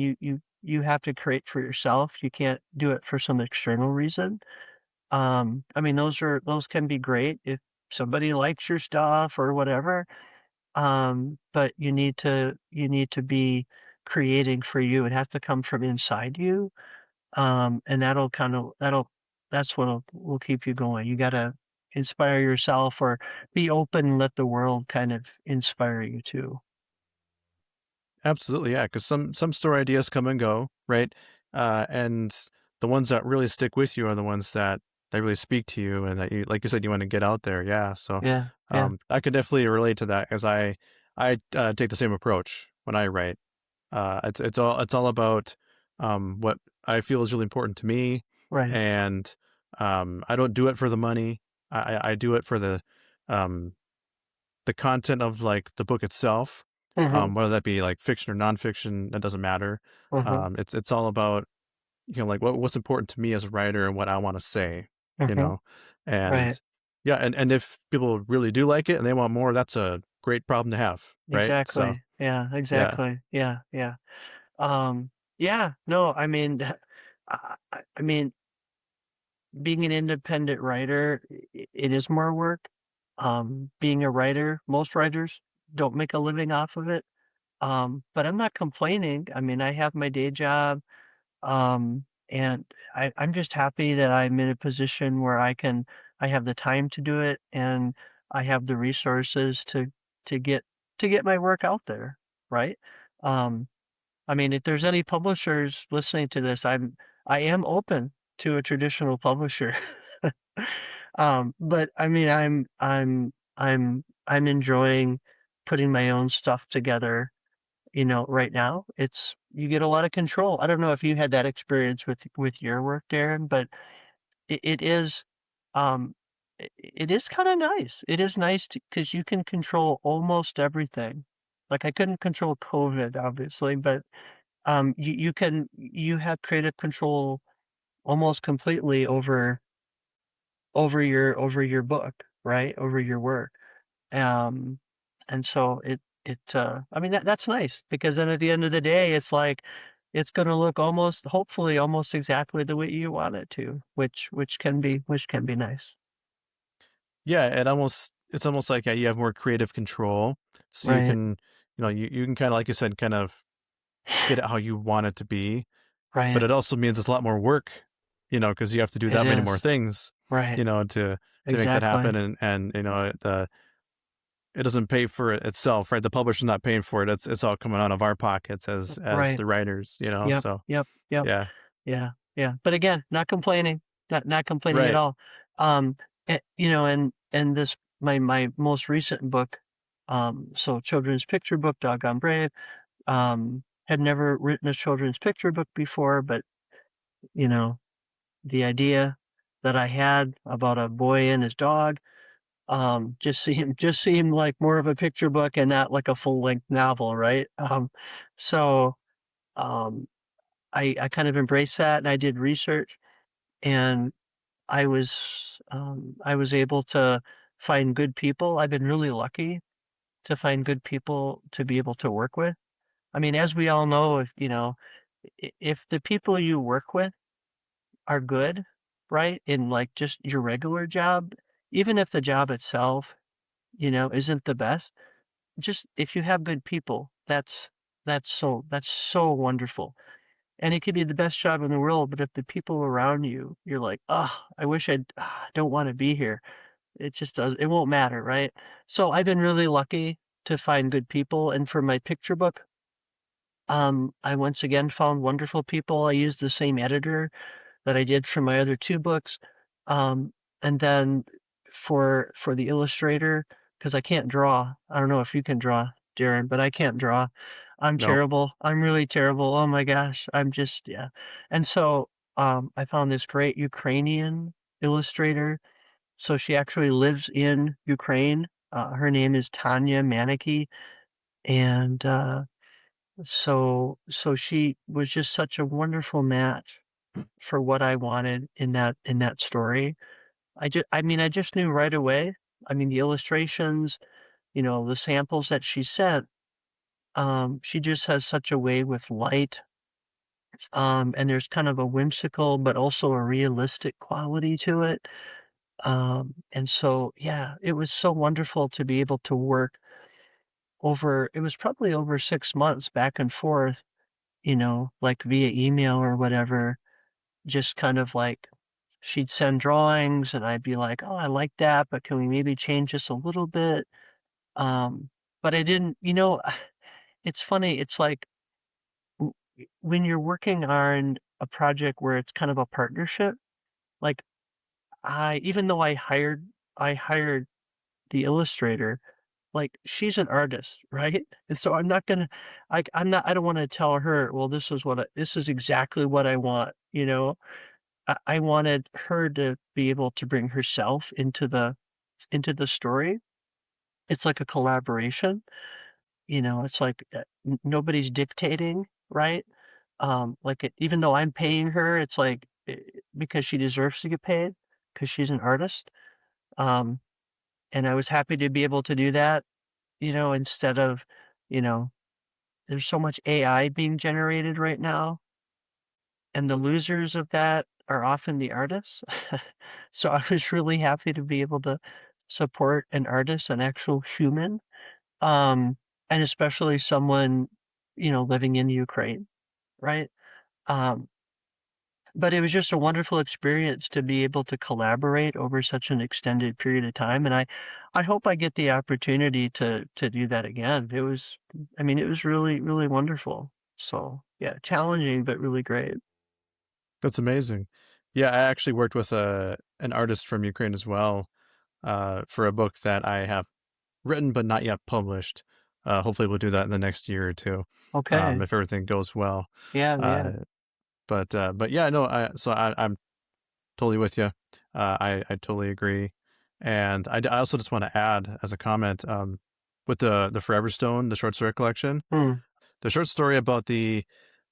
you have to create for yourself. You can't do it for some external reason. I mean, those can be great if somebody likes your stuff or whatever. But you need to be creating for you. It has to come from inside you. And that's what will keep you going. You gotta inspire yourself or be open and let the world kind of inspire you too. Absolutely, yeah. Because some story ideas come and go, right? And the ones that really stick with you are the ones that really speak to you and that you, like you said, you want to get out there. Yeah. So, Yeah, yeah, I could definitely relate to that as I take the same approach when I write. It's all about what I feel is really important to me, right. and I don't do it for the money. I do it for um the content of like the book itself, Mhm, whether that be like fiction or nonfiction, that doesn't matter. mhm, It's all about like what's important to me as a writer and what I want to say, you mhm, know, and right. yeah, and if people really do like it and they want more, that's a great problem to have, right? So Exactly. Yeah, yeah, exactly. Yeah, yeah. Yeah, no, I mean, I mean, being an independent writer, it is more work. Being a writer, most writers don't make a living off of it. But I'm not complaining. I mean, I have my day job, and I'm just happy that I'm in a position where I have the time to do it, and I have the resources to get to get my work out there, right? Um, I mean, if there's any publishers listening to this, I am open to a traditional publisher. But I mean, I'm enjoying putting my own stuff together, right now. You get a lot of control. I don't know if you had that experience with your work, Darren, but it is, um, it is kind of nice. It is nice because you can control almost everything. Like I couldn't control COVID, obviously, but you have creative control almost completely over your book, right? Over your work. Um, and so I mean, that's nice because then at the end of the day, it's like, it's going to look hopefully almost exactly the way you want it to, which can be nice. Yeah, it's almost like you have more creative control, so you Right. can, you can kind of, like you said, kind of get it how you want it to be. But Right. it also means it's a lot more work, because you have to do It that many more is. things, Right. to make that happen, Exactly. and it doesn't pay for it itself, right? The publisher's not paying for it. It's all coming out of our pockets as Right. the writers, Yep. So Yep. Yep. yeah, Yeah. Yeah. But again, not complaining, not complaining at right. all. Um, and this, my most recent book, so children's picture book, Doggone Brave. Had never written a children's picture book before, but you know, the idea that I had about a boy and his dog, just seemed like more of a picture book and not like a full length novel, right? So um, I kind of embraced that, and I did research, and I was able to find good people. I've been really lucky to find good people to be able to work with. I mean, as we all know, if the people you work with are good, right, in like just your regular job, even if the job itself, isn't the best, just if you have good people, that's so wonderful. And it could be the best job in the world, but if the people around you, you're like, oh, I wish I don't want to be here. It won't matter, right? So I've been really lucky to find good people. And for my picture book, I once again found wonderful people. I used the same editor that I did for my other two books. Um, and then for the illustrator, because I can't draw. I don't know if you can draw, Darren, but I can't draw. I'm Nope. terrible. I'm really terrible. Oh my gosh. Yeah. And so I found this great Ukrainian illustrator. So she actually lives in Ukraine. Her name is Tanya Manicky. And so she was just such a wonderful match for what I wanted in that story. I just knew right away. I mean, the illustrations, the samples that she sent, she just has such a way with light. And there's kind of a whimsical but also a realistic quality to it. And so yeah, it was so wonderful to be able to work it was probably over 6 months back and forth, like via email or whatever, just kind of like she'd send drawings and I'd be like, "Oh, I like that, but can we maybe change this a little bit?" Um, but I didn't, it's funny. It's like when you're working on a project where it's kind of a partnership, like even though I hired the illustrator, like she's an artist, right? And so I'm not gonna, I don't want to tell her, well, this is exactly what I want, I wanted her to be able to bring herself into the story. It's like a collaboration, it's like, nobody's dictating, right? Even though I'm paying her, it's like, because she deserves to get paid because she's an artist. Um, and I was happy to be able to do that, instead of, you know, there's so much AI being generated right now, and the losers of that are often the artists. So I was really happy to be able to support an artist, an actual human. Um, and especially someone, living in Ukraine, right? Um, but it was just a wonderful experience to be able to collaborate over such an extended period of time, and I hope I get the opportunity to do that again. It was really, really wonderful. So, yeah, challenging, but really great. That's amazing. Yeah, I actually worked with an artist from Ukraine as well, for a book that I have written but not yet published. Hopefully, we'll do that in the next year or two, Okay. if everything goes well. Yeah, yeah. Uh, but yeah, no, I'm totally with you. I totally agree, and I also just want to add as a comment, with the Forever Stone, the short story collection, Hmm. the short story about the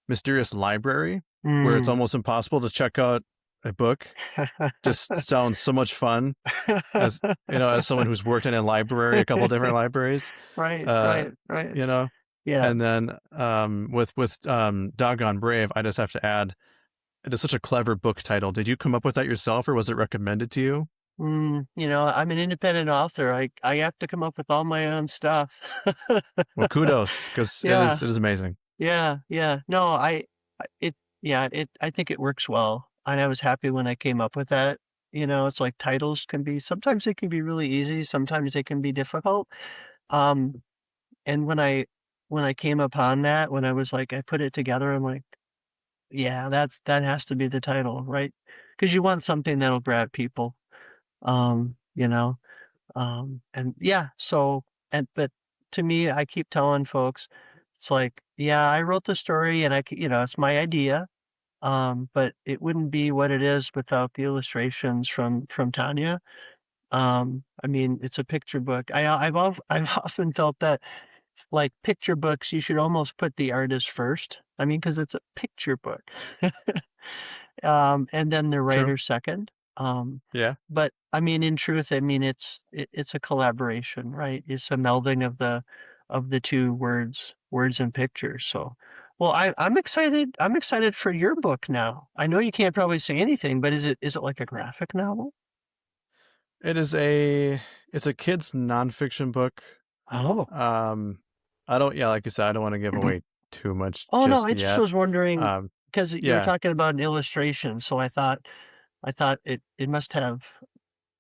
mysterious library where it's Mm. almost impossible to check out a book just sounds so much fun as as someone who's worked in a library, a couple different libraries, Right, uh, right, right. you know, Yeah. and then with Doggone Brave, I just have to add it is such a clever book title. Did you come up with that yourself, or was it recommended to you? I'm an independent author. I have to come up with all my own stuff. Well, kudos, because Yeah, it is amazing. yeah, yeah. No, I think it works well, and I was happy when I came up with that. It's like titles sometimes they can be really easy, sometimes they can be difficult. Um, and when I came upon that, when I was like, I put it together, I'm like, yeah, that has to be the title, right? Because you want something that'll grab people. Um, you know, and yeah, but to me, I keep telling folks, it's like, yeah, I wrote the story and it's my idea. But it wouldn't be what it is without the illustrations from Tanya. It's a picture book. I've often felt that like picture books, you should almost put the artist first. Because it's a picture book. And then the True. writer second. Um, Yeah. but in truth, it's a collaboration, right? It's a melding of the two words and pictures. So, well, I'm excited. I'm excited for your book now. I know you can't probably say anything, but is it like a graphic novel? It is it's a kid's nonfiction book. Oh. Um, I don't yeah, like you said, I don't want to give away too much Oh no, just I just yet. was wondering Um, because you were yeah. talking about an illustration, so I thought it must have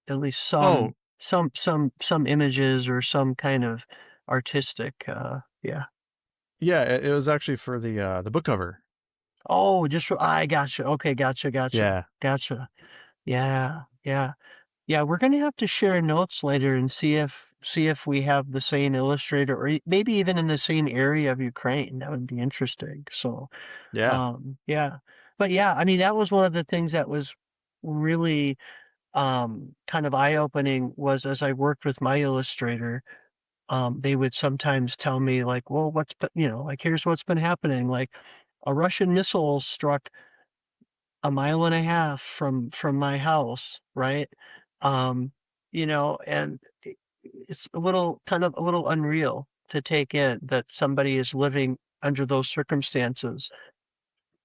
at least Oh, some images or some kind of artistic, yeah. yeah, it was actually for the book cover. Oh, I gotcha. Okay, gotcha, gotcha, Yeah. gotcha. Yeah, yeah. Yeah, we're gonna have to share notes later and see if we have the same illustrator or maybe even in the same area of Ukraine. That would be interesting. So, Yeah. yeah. But yeah, that was one of the things that was really kind of eye-opening was as I worked with my illustrator, they would sometimes tell me like, well, like, here's what's been happening. Like a Russian missile struck a mile and a half from my house, right? Um, and it's a little unreal to take in that somebody is living under those circumstances,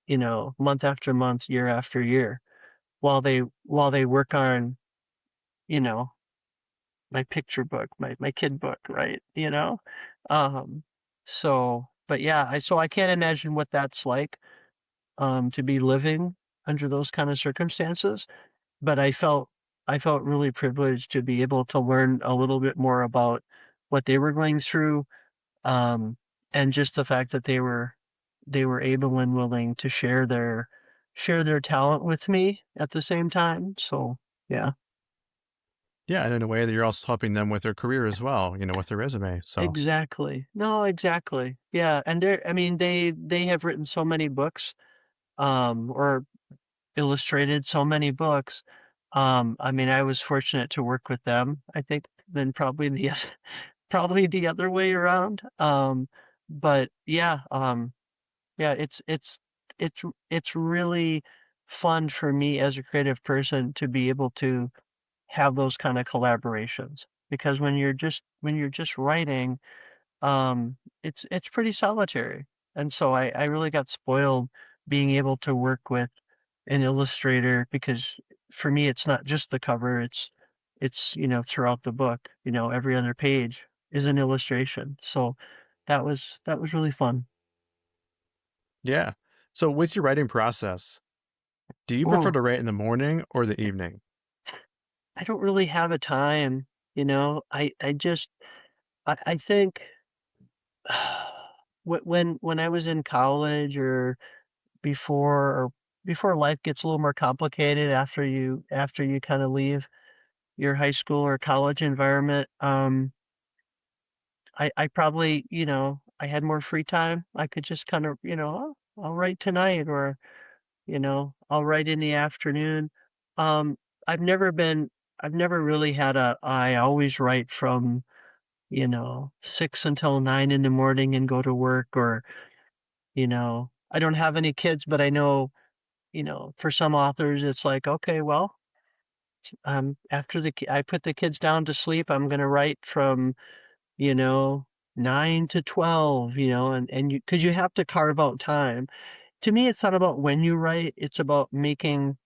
month after month, year after year, while they work on, you know, my picture book, my kid book, right? Um, but yeah, I can't imagine what that's like, to be living under those kind of circumstances. But I felt really privileged to be able to learn a little bit more about what they were going through, um, and just the fact that they were able and willing to share their talent with me at the same time. So yeah, Yeah, and in a way that you're also helping them with their career as well, with their resume. So, exactly. No, exactly. Yeah, and they have written so many books, or illustrated so many books. I was fortunate to work with them. I think then probably probably the other way around. But yeah, yeah, it's really fun for me as a creative person to be able to have those kind of collaborations because when you're just writing, it's pretty solitary, and so I really got spoiled being able to work with an illustrator because for me, it's not just the cover, it's throughout the book, every other page is an illustration. So, that was really fun. Yeah. So with your writing process, do you prefer Oh, to write in the morning or the evening? I don't really have a time, you know? I just I think when I was in college or before or before life gets a little more complicated after you kinda leave your high school or college environment, I probably, I had more free time. I could just kind of, "Oh, I'll write tonight," or, "I'll write in the afternoon." Um, I've never been I've never really had I always write from, 6 until 9 in the morning and go to work or, I don't have any kids, but I know, for some authors, it's like, "Okay, well, after I put the kids down to sleep, I'm gonna write from" you know, 9 to 12, and you because you have to carve out time. To me, it's not about when you write, it's about making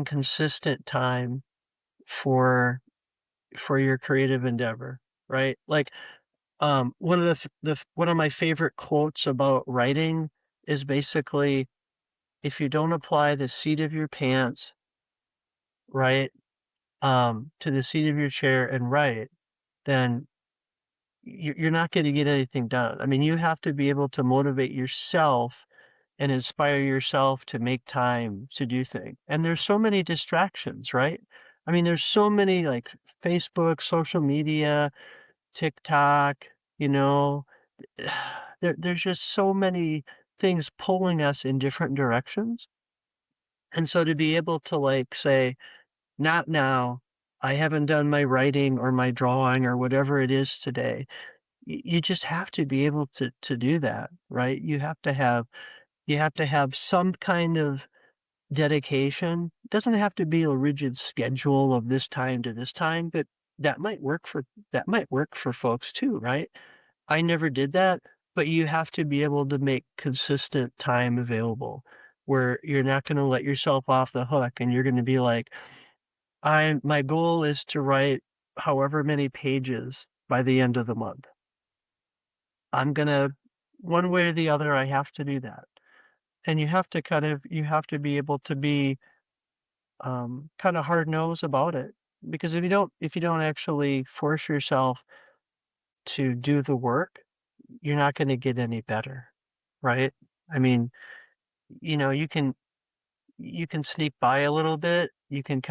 consistent time for your creative endeavor, right? Like, one of one of my favorite quotes about writing is basically, "If you don't apply the seat of your pants, right, to the seat of your chair and write, then you're not gonna get anything done." I mean, you have to be able to motivate yourself and inspire yourself to make time to do things. And there's so many distractions, right? I mean, there's so many like Facebook, social media, TikTok, you know, there's just so many things pulling us in different directions. And so to be able to like say, not now, I haven't done my writing or my drawing or whatever it is today. You just have to be able to do that, right? You have to have some kind of dedication. It doesn't have to be a rigid schedule of this time to this time, but that might work for folks too, right? I never did that, but you have to be able to make consistent time available where you're not going to let yourself off the hook and you're going to be like, my goal is to write however many pages by the end of the month. I'm going to one way or the other I have to do that. And you have to be able to be, kinda hard nosed about it, because if you don't actually force yourself to do the work, you're not gonna get any better, right? I mean, you can sneak by a little bit, you can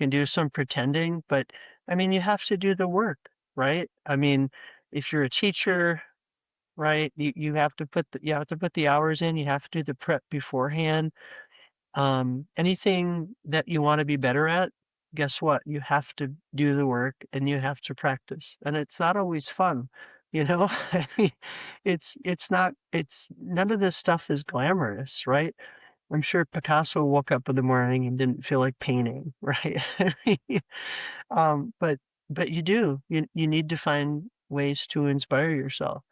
do some pretending, but, I mean, you have to do the work, right? I mean, if you're a teacher, right, you have to put the hours in, you have to do the prep beforehand. Anything that you wanna be better at, guess what? You have to do the work and you have to practice, and it's not always fun, you know? I mean, it's none of this stuff is glamorous, right? I'm sure Picasso woke up in the morning and didn't feel like painting, right? I mean, but you do. You need to find ways to inspire yourself,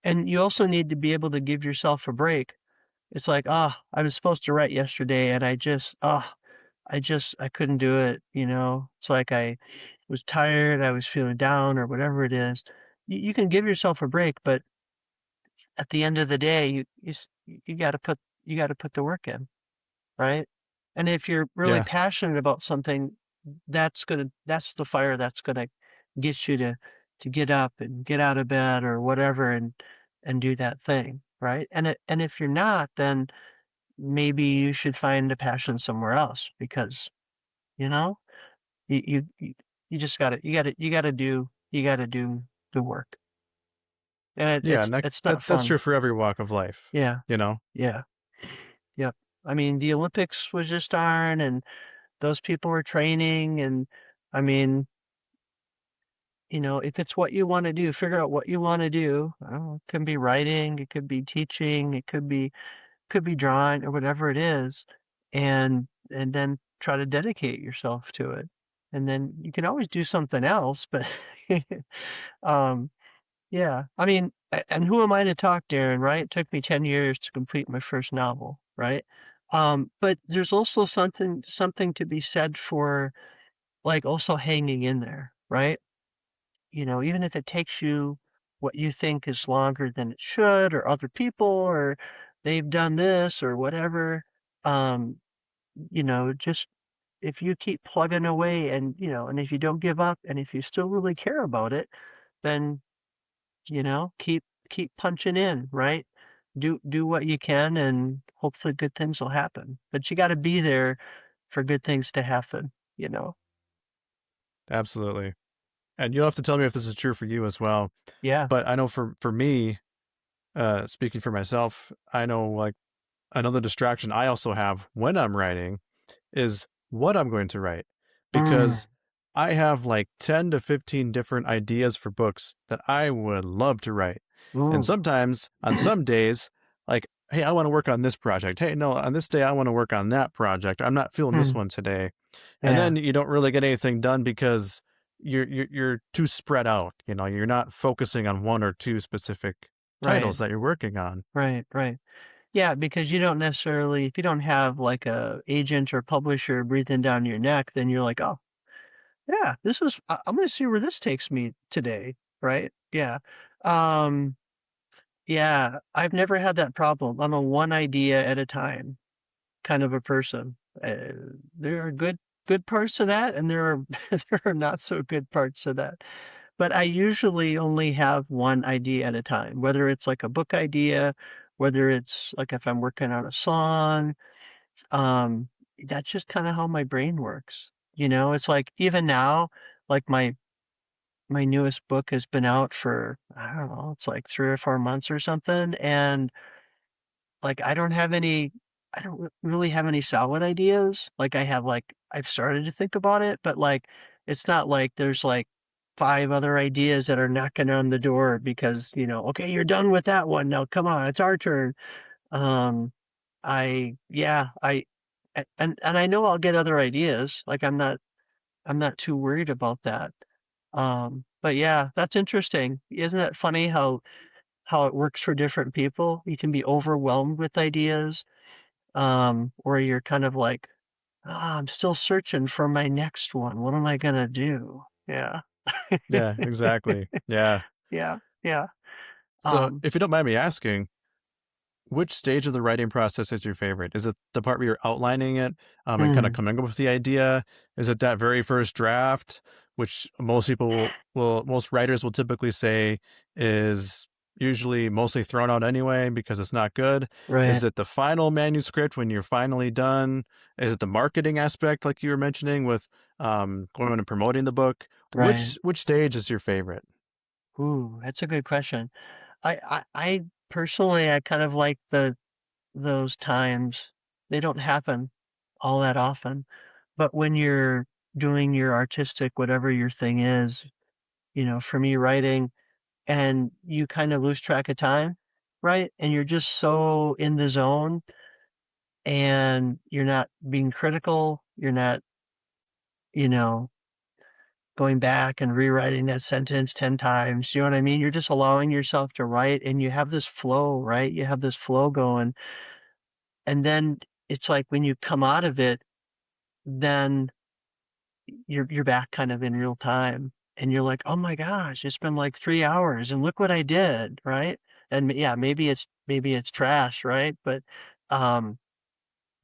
and you also need to be able to give yourself a break. It's like, "Ah, I was supposed to write yesterday and I couldn't do it," you know? It's like I was tired, I was feeling down or whatever it is. You can give yourself a break, but at the end of the day, you gotta put the work in, right? And if you're really Yeah. passionate about something, that's the fire that's gonna get you to get up and get out of bed or whatever and do that thing, right? And if you're not, then maybe you should find a passion somewhere else because, you know, you just gotta do the work. And Yeah, and it's not that's fun. true for every walk of life, Yeah, you know? yeah, yep. I mean, the Olympics was just on and those people were training and I mean, if it's what you wanna do, figure out what you wanna do. I don't know, it can be writing, it could be teaching, it could be drawing or whatever it is, and then try to dedicate yourself to it. And then you can always do something else, but um, yeah. I mean, and who am I to talk, Darren, right? It took me 10 years to complete my first novel, right? But there's also something to be said for like also hanging in there, right? Even if it takes you what you think is longer than it should, or other people, or they've done this or whatever. Um, just if you keep plugging away and, and if you don't give up and if you still really care about it, then, keep punching in, right? Do what you can and hopefully good things will happen. But you got to be there for good things to happen. Absolutely. And you'll have to tell me if this is true for you as well. Yeah. But I know for me, speaking for myself, I know like another distraction I also have when I'm writing is what I'm going to write, Mm, because I have like 10 to 15 different ideas for books that I would love to write. And ooh. sometimes on some days, like, hey, I want to work on this project. Hey, no, on this day, I want to work on that project. I'm not feeling this Mm, one today. And yeah. then you don't really get anything done because you're too spread out. You're not focusing on one or two specific Right. titles that you're working on. Right. Right. Yeah, because you don't necessarily, if you don't have like a agent or publisher breathing down your neck, then you're like, oh, yeah, I'm going to see where this takes me today. Right. Yeah. Um, yeah, I've never had that problem. I'm a one idea at a time kind of a person. There are good parts to that, and there are there are not so good parts to that. But I usually only have one idea at a time, whether it's like a book idea, whether it's like if I'm working on a song. Um, that's just kind of how my brain works. It's like even now, like my newest book has been out for, I don't know, it's like 3 or 4 months or something, and like, I don't really have any solid ideas. Like, I've started to think about it, but, like, it's not like there's, like, 5 other ideas that are knocking on the door because, "Okay, you're done with that one. Now come on, it's our turn." Um, I yeah, I a and I know I'll get other ideas. Like, I'm not too worried about that. But yeah, that's interesting. Isn't that funny how it works for different people? You can be overwhelmed with ideas, or you're kind of like, "Ah, I'm still searching for my next one. What am I gonna do?" Yeah. Yeah, exactly. Yeah. Yeah, yeah. So Um, if you don't mind me asking, which stage of the writing process is your favorite? Is it the part where you're outlining it, and kind of mm, coming up with the idea? Is it that very first draft, which most people most writers will typically say is usually mostly thrown out anyway because it's not good? Is right, it the final manuscript when you're finally done? Is it the marketing aspect, like you were mentioning, with going and promoting the book? right. Which stage is your favorite? Ooh, that's a good question. I personally, I kind of like those times. They don't happen all that often, but when you're doing your artistic whatever your thing is, for me, writing, and you kind of lose track of time, right? And you're just so in the zone and you're not being critical. You're not, you know, going back and rewriting that sentence 10 times. You know what I mean? You're just allowing yourself to write and you have this flow, right? You have this flow going. And then it's like when you come out of it, then you're back kind of in real time and you're like, "Oh my gosh, it's been like 3 hours and look what I did," right? And yeah, maybe it's trash, right? But um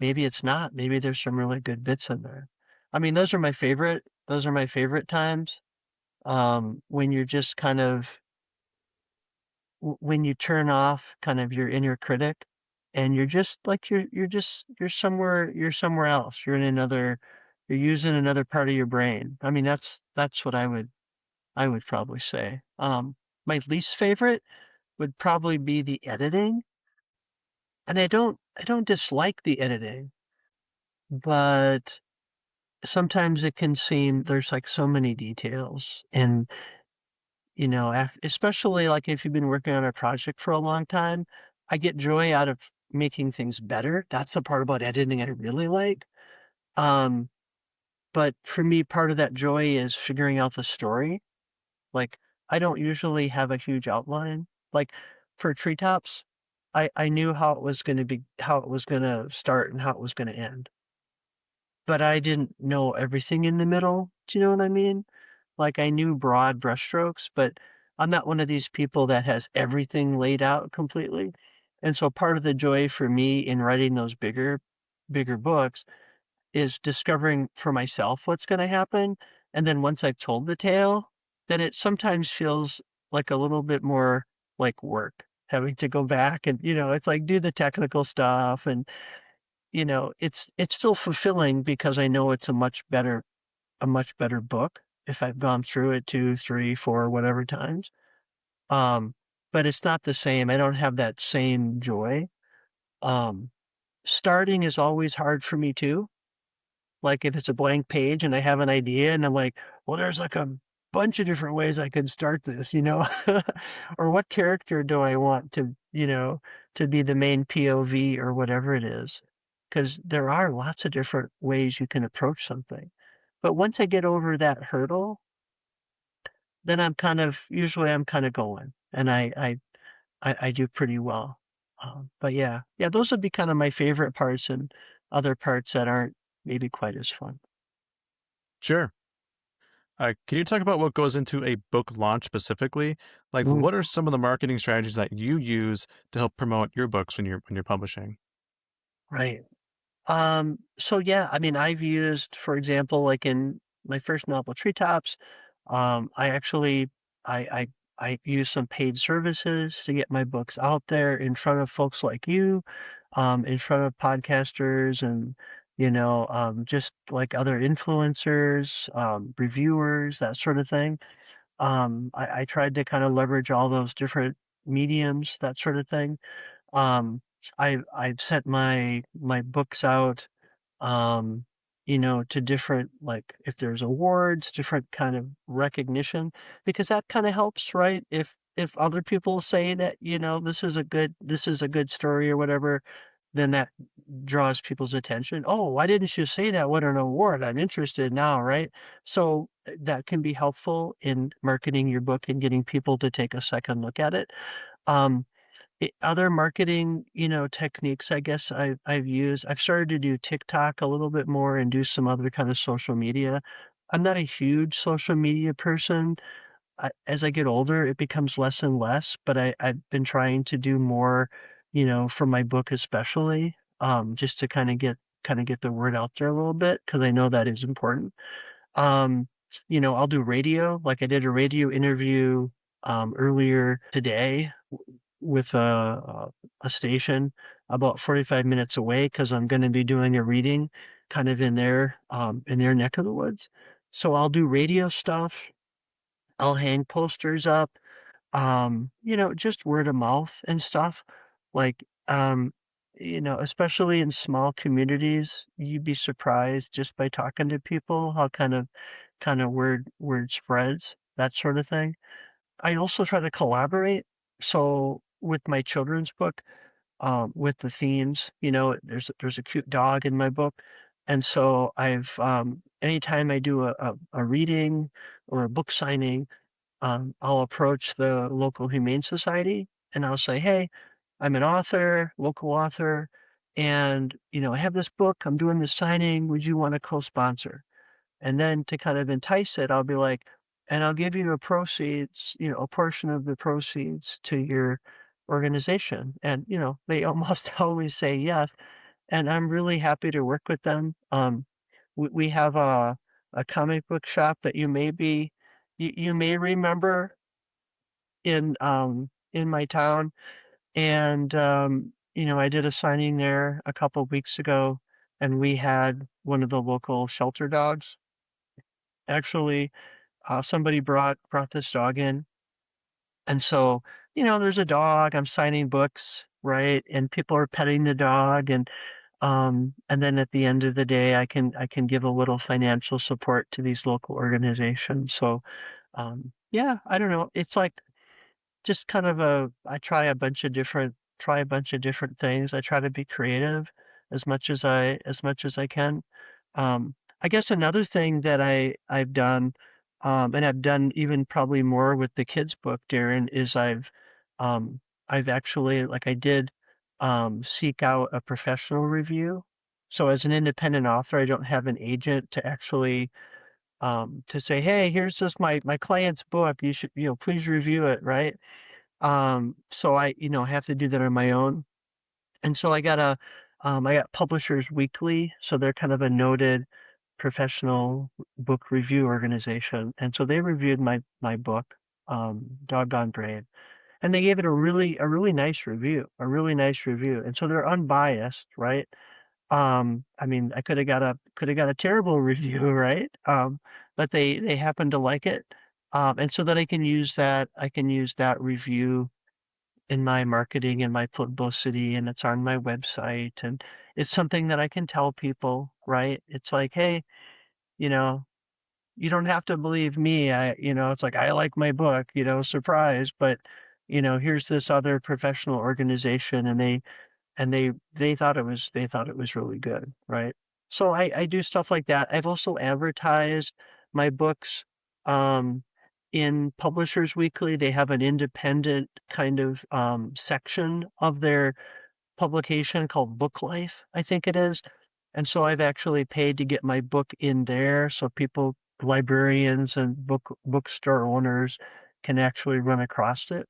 maybe it's not. Maybe there's some really good bits in there. I mean, those are my favorite times when you're just kind of when you turn off kind of your inner critic and you're just like you're somewhere else. You're using another part of your brain. I mean, that's what I would probably say. My least favorite would probably be the editing, and I don't dislike the editing, but sometimes it can seem there's like so many details, and especially like if you've been working on a project for a long time, I get joy out of making things better. That's the part about editing I really like. Um, but for me, part of that joy is figuring out the story. Like, I don't usually have a huge outline. Like, for Treetops, I knew how it was gonna start and how it was gonna end, but I didn't know everything in the middle. Do you know what I mean? Like, I knew broad brushstrokes, but I'm not one of these people that has everything laid out completely. And so part of the joy for me in writing those bigger books is discovering for myself what's gonna happen, and then once I've told the tale, then it sometimes feels like a little bit more like work, having to go back and, it's like do the technical stuff and, it's still fulfilling because I know it's a much better book if I've gone through it 2, 3, 4, whatever times. Um, but it's not the same. I don't have that same joy. Um, Starting is always hard for me too. Like, if it's a blank page and I have an idea and I'm like, "Well, there's, like, a bunch of different ways I could start this," you know? Or what character do I want to be the main POV or whatever it is? Because there are lots of different ways you can approach something. But once I get over that hurdle, then I'm kinda going, and I do pretty well. But yeah. Yeah, those would be kinda my favorite parts and other parts that aren't maybe quite as fun. Sure. Can you talk about what goes into a book launch specifically? Like, Mm, what are some of the marketing strategies that you use to help promote your books when you're publishing? right. So yeah, I mean, I've used, for example, like in my first novel, Treetops, I actually, I, I use some paid services to get my books out there in front of folks like you, in front of podcasters and, just like other influencers, reviewers, that sort of thing. I tried to kind of leverage all those different mediums, that sort of thing. Um, I've sent my books out, um, to different, like, if there's awards, different kind of recognition, because that kind of helps, right? If other people say that, this is a good story or whatever, then that draws people's attention. Oh, why didn't you say that? What an award. I'm interested now, right? So that can be helpful in marketing your book and getting people to take a second look at it. Um, Other marketing, techniques, I guess I've started to do TikTok a little bit more and do some other kind of social media. I'm not a huge social media person. As I get older, it becomes less and less, but I've been trying to do more, for my book especially, just to kind of get the word out there a little bit because I know that is important. Um, I'll do radio, like I did a radio interview earlier today with a station about 45 minutes away because I'm going to be doing a reading kind of in their neck of the woods. So I'll do radio stuff. I'll hang posters up, just word of mouth and stuff. Like, especially in small communities, you'd be surprised just by talking to people how kind of word spreads, that sort of thing. I also try to collaborate. So with my children's book, with the themes, there's a cute dog in my book. And so anytime I do a reading or a book signing, I'll approach the local humane society and I'll say, "Hey, I'm an author, local author, and, I have this book. I'm doing this signing. Would you want to co-sponsor?" And then to kind of entice it, I'll be like, "And I'll give you a portion of the proceeds to your organization." And, they almost always say yes. And I'm really happy to work with them. We have a comic book shop that you may remember in my town. And, I did a signing there a couple weeks ago, and we had one of the local shelter dogs. Actually, somebody brought this dog in, and so, there's a dog, I'm signing books, right? And people are petting the dog, and then at the end of the day, I can give a little financial support to these local organizations. So, yeah, I don't know. It's like just kind of I try a bunch of different things. I try to be creative as much as I can. I guess another thing that I've done, and I've done even probably more with the kids' book, Darren, is I've actually, like I did, seek out a professional review. So as an independent author, I don't have an agent to actually to say, hey, here's this my client's book. You should, please review it, right? So I, have to do that on my own. And so I got Publishers Weekly, so they're kind of a noted professional book review organization. And so they reviewed my book, Doggone Brave, and they gave it a really nice review, And so they're unbiased, right? I mean, I could have got a terrible review, right? But they happen to like it. And so that I can use that review in my marketing and my publicity, and it's on my website, and it's something that I can tell people, right? It's like, hey, you know, you don't have to believe me. It's like, I like my book, surprise, but here's this other professional organization, and they thought it was really good, right? So I do stuff like that. I've also advertised my books um, in Publishers Weekly. They have an independent kind of section of their publication called Book Life, I think it is. And so I've actually paid to get my book in there, so people, librarians and bookstore owners, can actually run across it.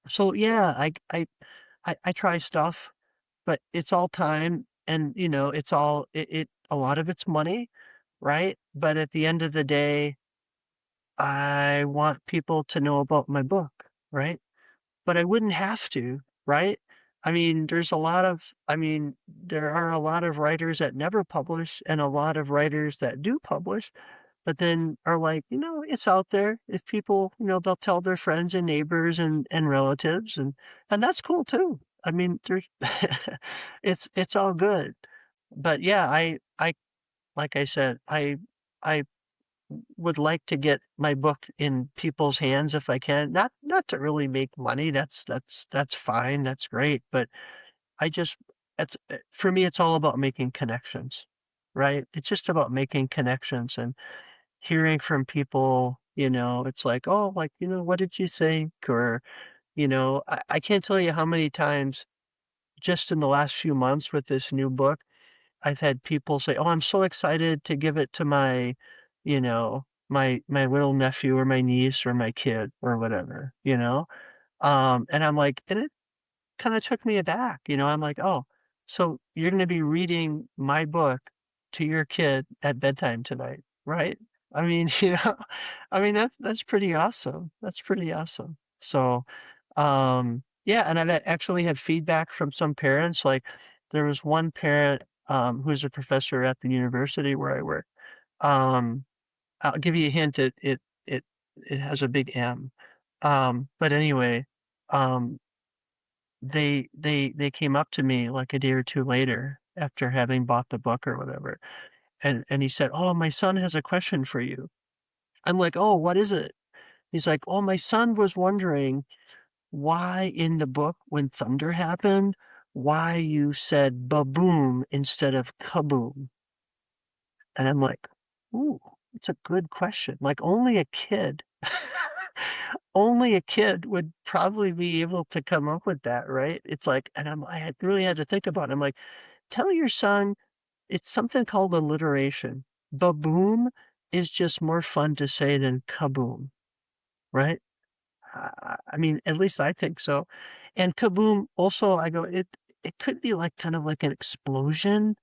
So yeah, I try stuff, but it's all time, and it's all a lot of it's money, right? But at the end of the day, I want people to know about my book, right? But I wouldn't have to, right? There are a lot of writers that never publish and a lot of writers that do publish, but then are like, it's out there. If people, they'll tell their friends and neighbors and relatives, and that's cool too. I mean, there's it's all good. But yeah, I like I said, I would like to get my book in people's hands if I can. Not to really make money. That's fine. That's great. But I just it's for me, it's all about making connections, right? It's just about making connections and hearing from people. It's like, oh, like, what did you think? Or, I can't tell you how many times just in the last few months with this new book, I've had people say, "Oh, I'm so excited to give it to my little nephew or my niece or my kid or whatever," And I'm like, and it kind of took me aback, I'm like, "Oh, so you're going to be reading my book to your kid at bedtime tonight, right?" I mean, that's pretty awesome. That's pretty awesome. So, yeah, and I've actually had feedback from some parents. Like, there was one parent who's a professor at the university where I work. Um, I'll give you a hint. It has a big M. But anyway, um, they came up to me like a day or two later after having bought the book or whatever, and he said, "Oh, my son has a question for you." I'm like, "Oh, what is it?" He's like, "Oh, my son was wondering why in the book when thunder happened, why you said ba-boom instead of kaboom." And I'm like, "Ooh, it's a good question." Like, only a kid only a kid would probably be able to come up with that, right? It's like, and I had really had to think about it. I'm like, "Tell your son it's something called alliteration. Ba-boom is just more fun to say than kaboom," right? I mean, at least I think so. And kaboom also, I go, it could be like kind of like an explosion,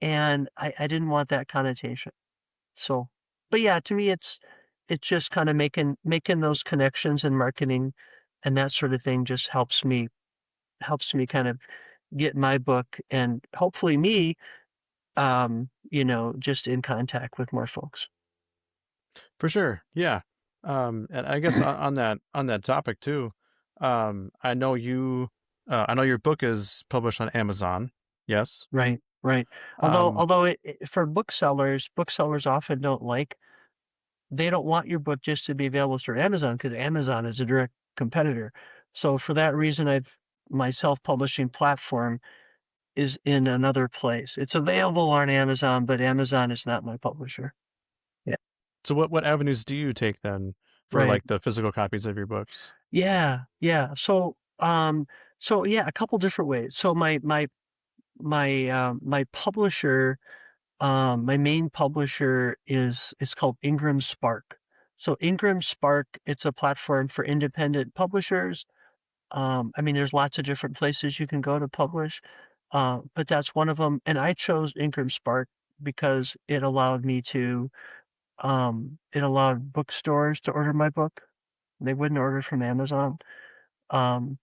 and I didn't want that connotation. So, but yeah, to me, it's just kind of making those connections in marketing and that sort of thing just helps me kind of get my book and hopefully me, just in contact with more folks. For sure. Yeah. And I guess on that topic too, I know your book is published on Amazon. Yes. Right, right. Um, Although for booksellers often they don't want your book just to be available through Amazon because Amazon is a direct competitor. So for that reason, my self-publishing platform is in another place. It's available on Amazon, but Amazon is not my publisher. Yeah. so what avenues do you take then for Right. like the physical copies of your books? Yeah, yeah. So yeah, a couple different ways. So my publisher My main publisher is called Ingram Spark. So Ingram Spark, it's a platform for independent publishers. I mean, there's lots of different places you can go to publish, but that's one of them. And I chose Ingram Spark because it allowed me to, it allowed bookstores to order my book. They wouldn't order from Amazon. Um,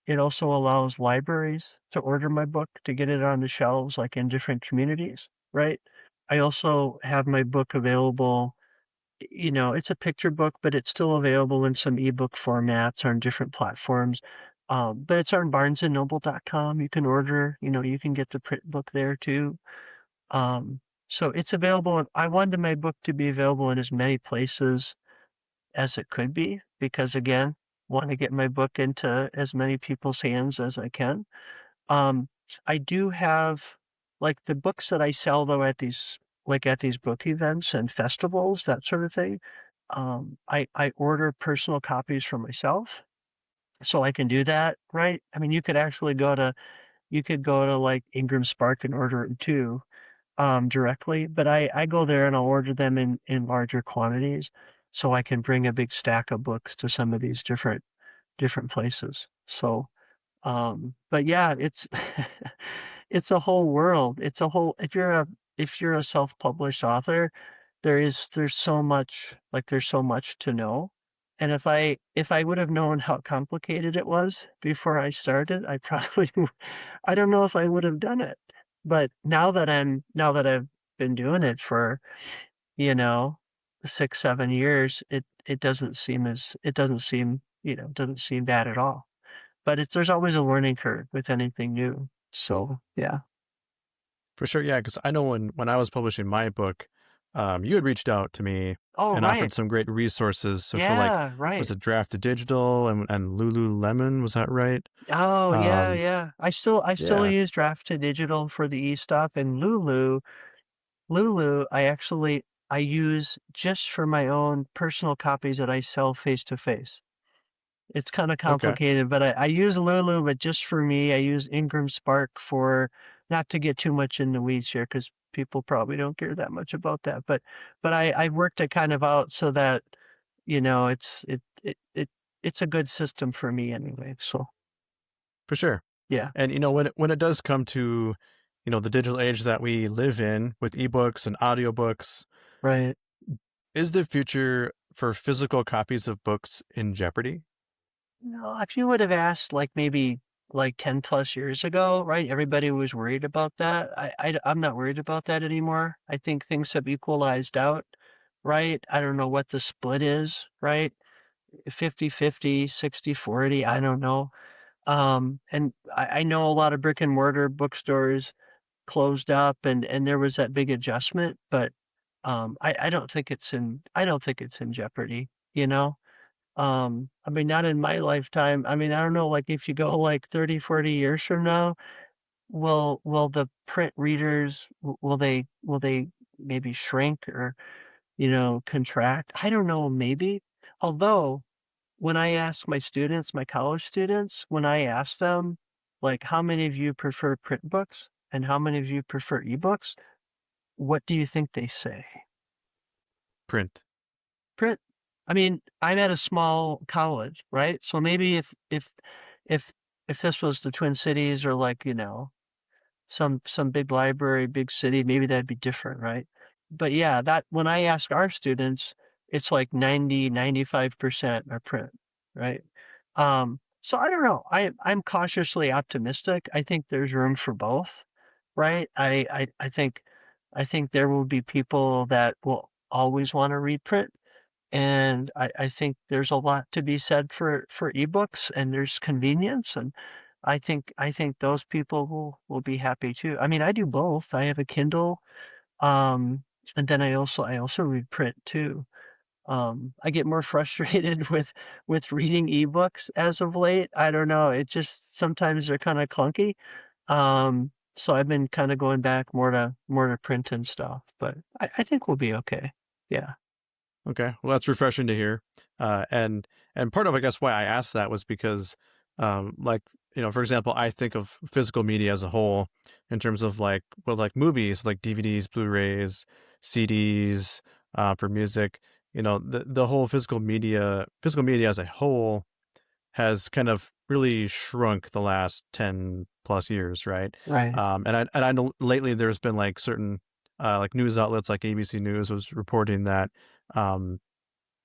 it also allows libraries to order my book to get it on the shelves, like in different communities, right? I also have my book available. It's a picture book, but it's still available in some ebook formats on different platforms. But it's on barnesandnoble.com. You can order, you can get the print book there too. So it's available. I wanted my book to be available in as many places as it could be, because again, want to get my book into as many people's hands as I can. Um, I do have, like, the books that I sell though at these book events and festivals, that sort of thing. I order personal copies for myself, so I can do that, right? I mean, you could go to like Ingram Spark and order it too, directly, but I go there and I'll order them in larger quantities, so I can bring a big stack of books to some of these different places. So, but yeah, it's it's a whole world. It's a whole if you're a self-published author, there's so much, there's so much to know. And if I would have known how complicated it was before I started, I probably I don't know if I would have done it. But now that I've been doing it for, you know, 6, 7 years, it doesn't seem it doesn't seem bad at all. But there's always a learning curve with anything new. So, yeah. For sure, yeah, because I know when I was publishing my book, you had reached out to me Oh, and right. offered some great resources. So for like, Yeah, was right. it Draft to Digital and Lululemon? Was that right? Oh, yeah, Um, yeah. I still yeah. use Draft to Digital for the e-stuff, and Lulu, I use just for my own personal copies that I sell face to face. It's kind of Okay. complicated, but I use Lulu, but just for me. I use Ingram Spark for, not to get too much in the weeds here, because people probably don't care that much about that. But I worked it kind of out so that, it's a good system for me anyway. So For sure. yeah, And when it does come to, the digital age that we live in with ebooks and audiobooks, right. is the future for physical copies of books in jeopardy? No, if you would have asked like maybe like 10 plus years ago, right? Everybody was worried about that. I'm not worried about that anymore. I think things have equalized out, right? I don't know what the split is, right? 50-50, 60-40, I don't know. And I know a lot of brick and mortar bookstores closed up, and there was that big adjustment, but I don't think it's in jeopardy, you know? I mean, not in my lifetime. I mean, I don't know, like, if you go, like, 30, 40 years from now, will the print readers, will they maybe shrink or, contract? I don't know, maybe. Although, when I ask my students, my college students, when I ask them, like, "How many of you prefer print books and how many of you prefer ebooks?" What do you think they say? Print. Print. I mean, I'm at a small college, right? So maybe if if this was the Twin Cities or, like, some big library, big city, maybe that'd be different, right? But yeah, that when I ask our students, it's like 90-95% are print, right? So I don't know. I'm cautiously optimistic. I think there's room for both, right? I think there will be people that will always want to read print, and I think there's a lot to be said for ebooks, and there's convenience, and I think those people will be happy too. I mean, I do both. I have a Kindle, um, and then I also read print too. I get more frustrated with reading ebooks as of late. I don't know. It just sometimes they're kind of clunky. So I've been kind of going back more to print and stuff, but I think we'll be okay. Yeah. Okay, well, that's refreshing to hear. And part of, I guess, why I asked that was because, like for example, I think of physical media as a whole in terms of like, well, like movies, like DVDs, Blu-rays, CDs, for music. The whole physical media as a whole has kind of really shrunk the last 10 plus years, right? Right. And I know lately there's been like certain like news outlets like ABC News was reporting that um,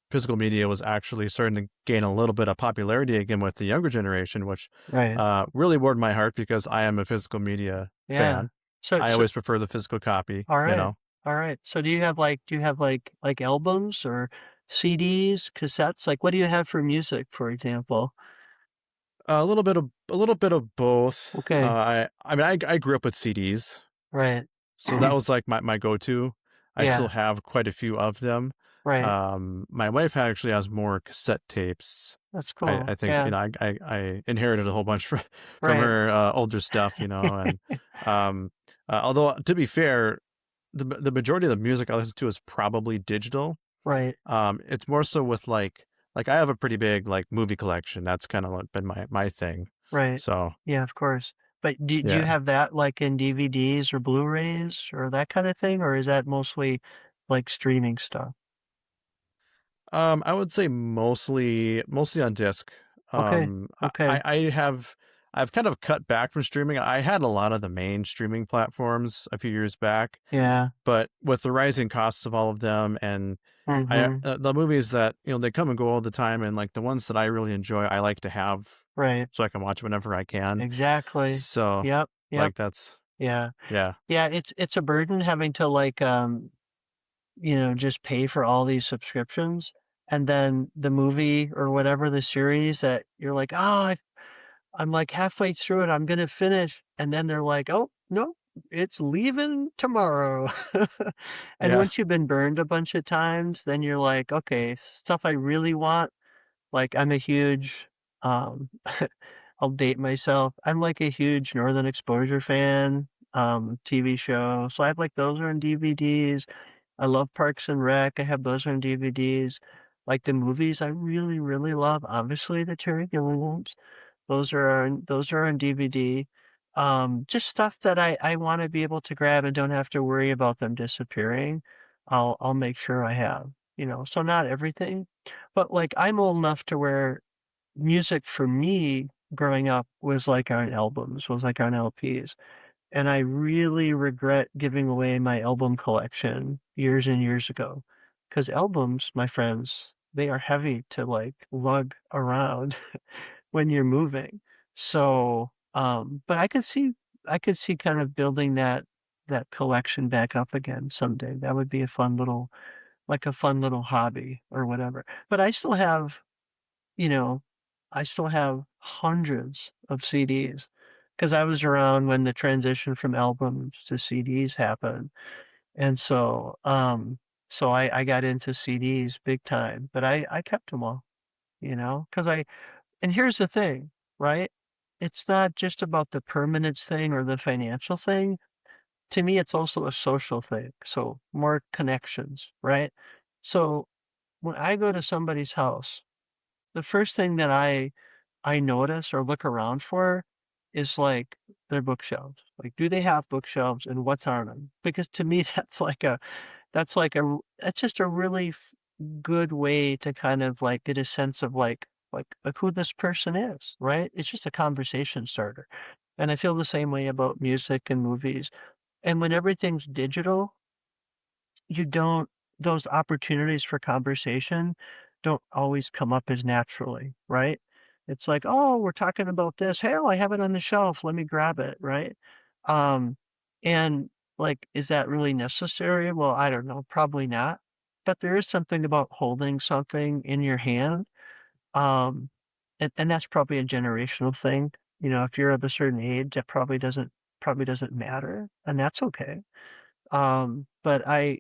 physical media was actually starting to gain a little bit of popularity again with the younger generation, which Right. really warmed my heart because I am a physical media Yeah. fan. So I so always prefer the physical copy, all you right. know. All right. So do you have like albums or CDs, cassettes? Like what do you have for music, for example? A little bit of both. Okay. I mean I grew up with CDs. Right. So that was like my go-to. I still Yeah. have quite a few of them. Right. My wife actually has more cassette tapes. That's I, cool. I think, Yeah. I inherited a whole bunch from Right. her older stuff, and um, although to be fair, the majority of the music I listen to is probably digital. Right. It's more so with like I have a pretty big like movie collection. That's kind of been my thing. Right. So Yeah, of course. But do you yeah. have that like in DVDs or Blu-rays or that kind of thing, or is that mostly like streaming stuff? I would say mostly on disc. Okay. Okay. I've kind of cut back from streaming. I had a lot of the main streaming platforms a few years back, Yeah. but with the rising costs of all of them, and Mhm. the movies that they come and go all the time, and like the ones that I really enjoy, I like to have Right. so I can watch whenever I can. Exactly. So Yep. Yep. like that's Yeah. yeah, Yeah, it's a burden having to like just pay for all these subscriptions and then the movie or whatever the series that you're like, "Oh, I'm like halfway through it. I'm gonna finish." And then they're like, "Oh, no, it's leaving tomorrow." And yeah, once you've been burned a bunch of times, then you're like, okay, stuff I really want. Like I'm a huge, um, I'll date myself. I'm like a huge Northern Exposure fan, TV show. So I have like those are on DVDs. I love Parks and Rec. I have those on DVDs. Like the movies I really, really love, obviously the Terry Gilliams. Those are on DVD. Just stuff that I wanna be able to grab and don't have to worry about them disappearing. I'll make sure I have, so not everything, but, like, I'm old enough to where music for me growing up was like on albums, was like on LPs, and I really regret giving away my album collection years and years ago, because albums, my friends, they are heavy to, like, lug around when you're moving. So, but I could see kind of building that collection back up again someday. That would be a fun little hobby or whatever. But you know, I still have hundreds of CDs because I was around when the transition from albums to CDs happened. And so I got into CDs big time, but I kept them all, because and here's the thing, right? It's not just about the permanence thing or the financial thing. To me, it's also a social thing. So more connections, right? So when I go to somebody's house, the first thing that I notice or look around for is like their bookshelves. Like, do they have bookshelves and what's on them? Because to me, that's just a really good way to kind of like get a sense of like who this person is, right? It's just a conversation starter. And I feel the same way about music and movies. And when everything's digital, you don't those opportunities for conversation don't always come up as naturally, right? It's like, "Oh, we're talking about this. Hell, I have it on the shelf. Let me grab it," right? Um, and, like, is that really necessary? Well, I don't know, probably not. But there is something about holding something in your hand, um, and that's probably a generational thing. If you're of a certain age, that probably doesn't matter, and that's okay. But I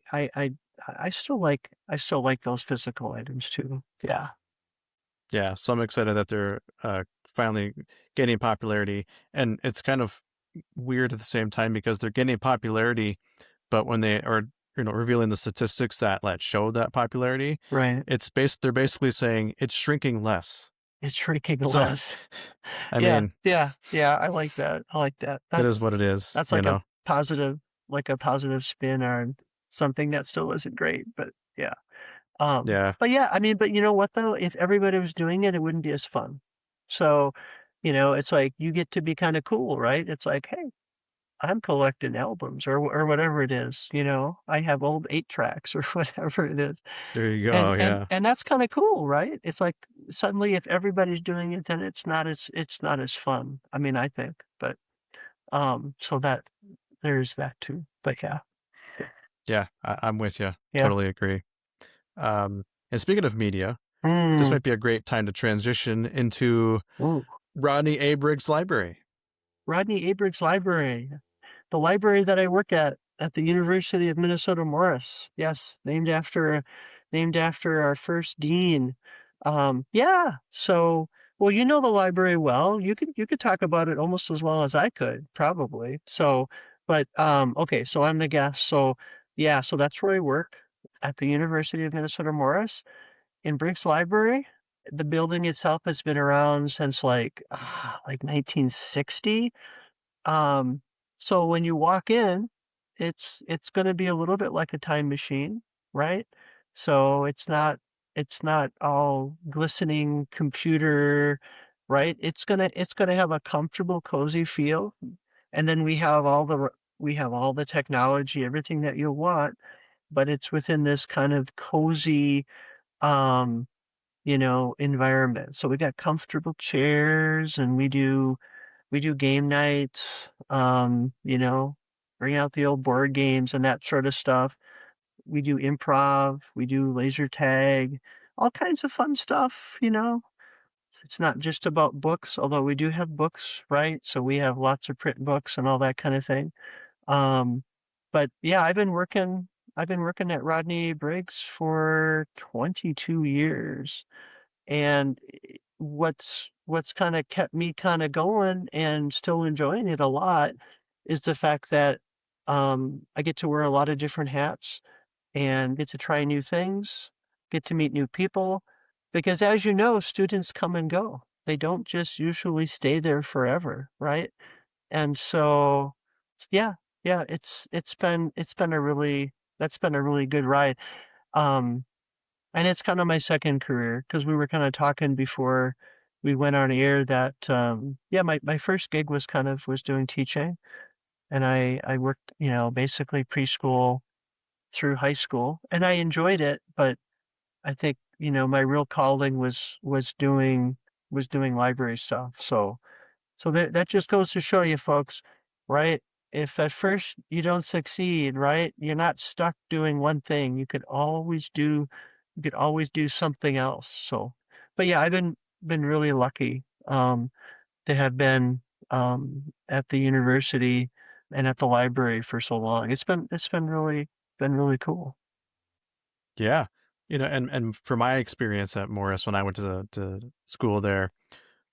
still like those physical items too. Yeah. yeah. So I'm excited that they're finally gaining popularity, and it's kind of weird at the same time because they're gaining popularity, but when they are revealing the statistics that show that popularity, Right. they're basically saying it's shrinking less. It's freaking So, less. I Yeah, mean, yeah, yeah, I like that. I like that. it is what it is, That's you know? like a positive spin on something that still isn't great, but yeah. Yeah. But yeah, I mean, but you know what though? If everybody was doing it, it wouldn't be as fun. So, it's like you get to be kind of cool, right? It's like, hey, I'm collecting albums or whatever it is, I have old 8 tracks or whatever it is. There you And go. and Yeah. and that's kind of cool, right? It's like suddenly if everybody's doing it, then it's not as fun. I mean, I think, but so that there's that too. But yeah. Yeah. I'm with you. Yeah. Totally agree. And speaking of media, this Mm. might be a great time to transition into Ooh. Rodney A. Briggs Library. Rodney Abrams Library. The library that I work at the University of Minnesota Morris. Yes, named after our first dean. Yeah. So, well, you know the library well. You could talk about it almost as well as I could, probably. So, but okay. So I'm the guest. So yeah. So that's where I work at the University of Minnesota Morris in Briggs Library. The building itself has been around since like 1960. um, so when you walk in, it's gonna be a little bit like a time machine, right? So it's not all glistening computer, right? It's gonna have a comfortable, cozy feel, and then we have all the technology, everything that you'll want, but it's within this kind of cozy, um, environment. So we got comfortable chairs, and we do game nights, bring out the old board games and that sort of stuff. We do improv, we do laser tag, all kinds of fun stuff. It's not just about books, although we do have books, right? So we have lots of print books and all that kind of thing. Um, but yeah, I've been working at Rodney Briggs for 22 years. And what's kinda kept me kinda going and still enjoying it a lot is the fact that, I get to wear a lot of different hats and get to try new things, get to meet new people, because as you know, students come and go. They don't just usually stay there forever, right? And so, yeah, yeah, it's been a really that's been a really good ride. Um and it's kind of my second career because we were kind of talking before we went on air that, yeah, my first gig was doing teaching. And I worked, basically preschool through high school, and I enjoyed it. But I think, my real calling was doing library stuff. So that just goes to show you folks, right? If at first you don't succeed, right, you're not stuck doing one thing. You could always do something else. So, but yeah, I've been really lucky to have been at the university and at the library for so long. It's been really cool. Yeah. And for my experience at Morris when I went to school there,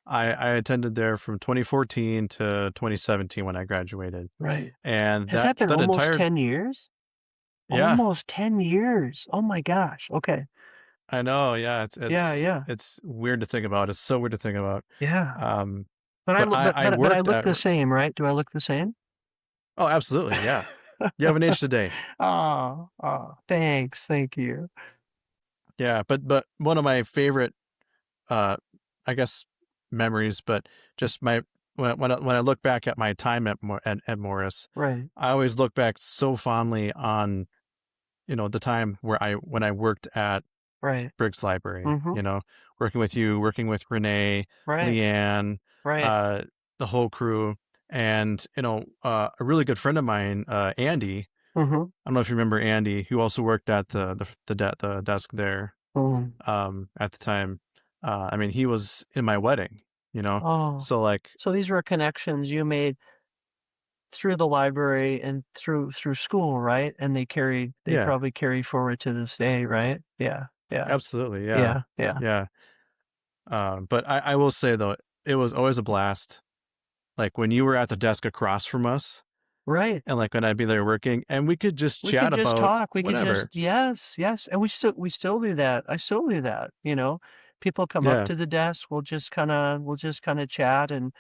I attended there from 2014 to 2017 when I graduated. Right. And Has that that been that almost entire 10 years? yeah, Almost 10 years. Oh my gosh. Okay. I know, yeah, it's Yeah, it's yeah. it's weird to think about. It's so weird to think about. Yeah. Um But I but look, I but I worked look at the same, right? Do I look the same? Oh, absolutely, yeah. You have an age today. Oh, thanks. Thank you. Yeah, but one of my favorite uh I guess memories, but just my when I look back at my time at Morris, Right. I always look back so fondly on the time when I worked at Right. Briggs Library, Mm-hmm. working with you, working with Renee, Right. Leanne, Right. uh, the whole crew, and a really good friend of mine, Andy. Mm-hmm. I don't know if you remember Andy, who also worked at the desk there Mm. at the time. I mean, he was in my wedding, Oh, so like, so these were connections you made through the library and through school, right? And they yeah, probably carry forward to this day, right? Yeah. Yeah. absolutely, yeah, Yeah. Yeah. yeah. But I will say though, it was always a blast. Like when you were at the desk across from us, Right. and like when I'd be there working, and we could just We could chat just about talk. We could just, whatever. yes, yes. And we still do that. I still do that. People come up Yeah. to the desk, we'll just kinda chat and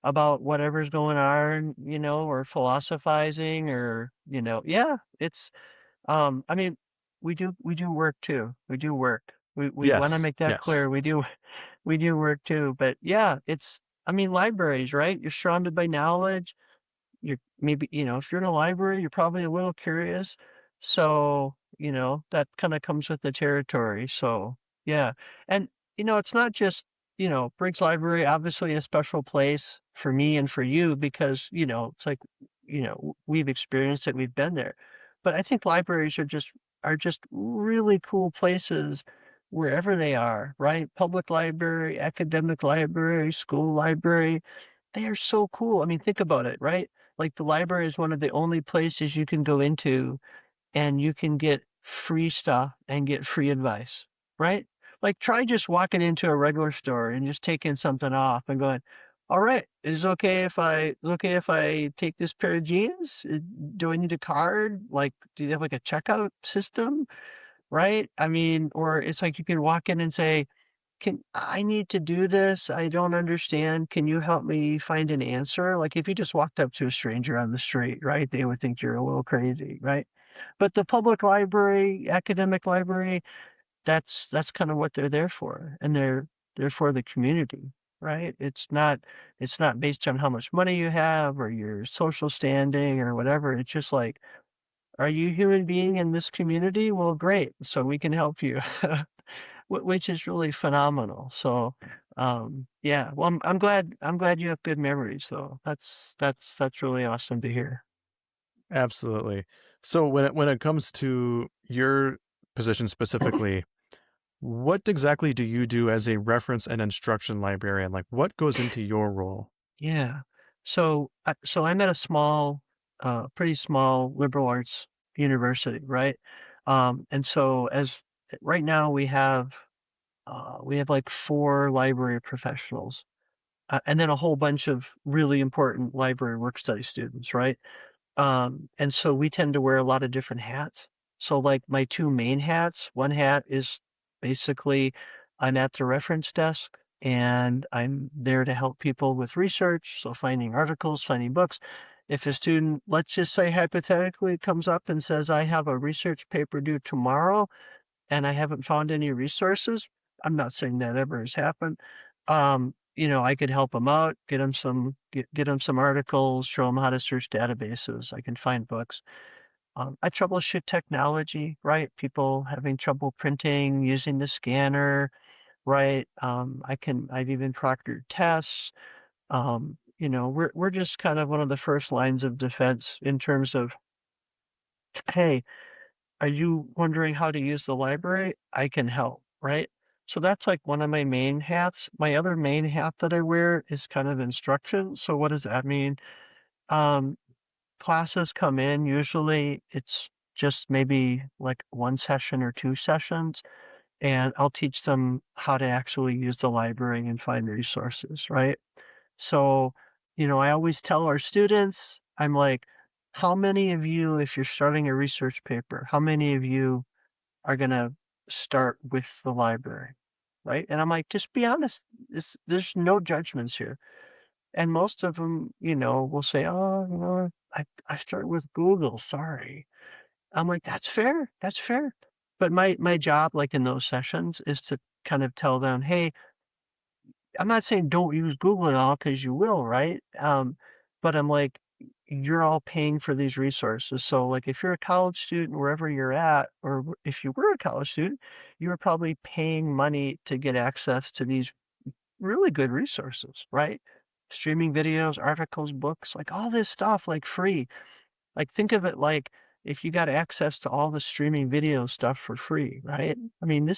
about whatever's going on, or philosophizing or, yeah, I mean, we do work too. We do work. We wanna Yes. make that Yes. clear. We do work too, but yeah, libraries, right? You're surrounded by knowledge. You're maybe, if you're in a library, you're probably a little curious. So, that kind of comes with the territory. So, yeah. And, it's not just, Briggs Library, obviously a special place for me and for you because, it's like, we've experienced it, we've been there. But I think libraries are just really cool places wherever they are, right? Public library, academic library, school library. They are so cool. I mean, think about it, right? Like the library is one of the only places you can go into and you can get free stuff and get free advice, right? Like try just walking into a regular store and just taking something off and going, all right, is it okay if I take this pair of jeans? Do I need a card? Like, do you have like a checkout system? Right? I mean, or it's like you can walk in and say, can I need to do this? I don't understand. Can you help me find an answer? Like if you just walked up to a stranger on the street, right? They would think you're a little crazy, right? But the public library, academic library, that's kind of what they're there for. And they're for the community, right? It's not based on how much money you have or your social standing or whatever. It's just like, are you a human being in this community? Well, great. So we can help you. Which is really phenomenal. So, yeah, well, I'm glad you have good memories though. That's really awesome to hear. Absolutely. So when it comes to your position specifically, what exactly do you do as a reference and instruction librarian? Like, what goes into your role? Yeah. So I'm at a pretty small liberal arts university, right? And so as right now we have like 4 library professionals, and then a whole bunch of really important library work study students, right? And so we tend to wear a lot of different hats. So like my 2 main hats, one hat is basically I'm at the reference desk and I'm there to help people with research, so finding articles, finding books. If a student, let's just say hypothetically, comes up and says, I have a research paper due tomorrow and I haven't found any resources, I'm not saying that ever has happened. I could help them out, get 'em some articles, show them how to search databases. I can find books. I troubleshoot technology, right? People having trouble printing, using the scanner, right? I've even proctored tests. We're just kind of one of the first lines of defense in terms of, hey, are you wondering how to use the library? I can help, right? So that's like one of my main hats. My other main hat that I wear is kind of instruction. So what does that mean? Um, Classes come in, usually it's just maybe like 1 session or 2 sessions, and I'll teach them how to actually use the library and find resources, right? So, I always tell our students, I'm like, how many of you, if you're starting a research paper, how many of you are gonna start with the library, right? And I'm like, just be honest. There's no judgments here. And most of them, will say, oh, I start with Google. Sorry. I'm like, that's fair. That's fair. But my job, like in those sessions, is to kind of tell them, hey, I'm not saying don't use Google at all because you will, right? But I'm like, you're all paying for these resources. So, like, if you're a college student, wherever you're at, or if you were a college student, you were probably paying money to get access to these really good resources, right? Streaming videos, articles, books, like all this stuff, like free. Like, think of it like if you got access to all the streaming video stuff for free, right? I mean,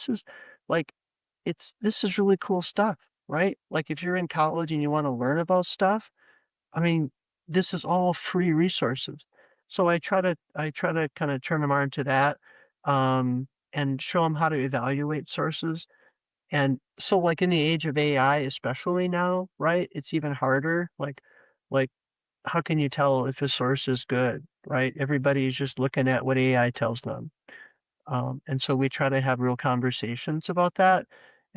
like, this is really cool stuff, right? Like, if you're in college and you want to learn about stuff, I mean, this is all free resources. So I try to kind of turn them on to that, and show them how to evaluate sources. And so, like in the age of AI, especially now, right? It's even harder. Like how can you tell if a source is good, right? Everybody's just looking at what AI tells them. And so we try to have real conversations about that.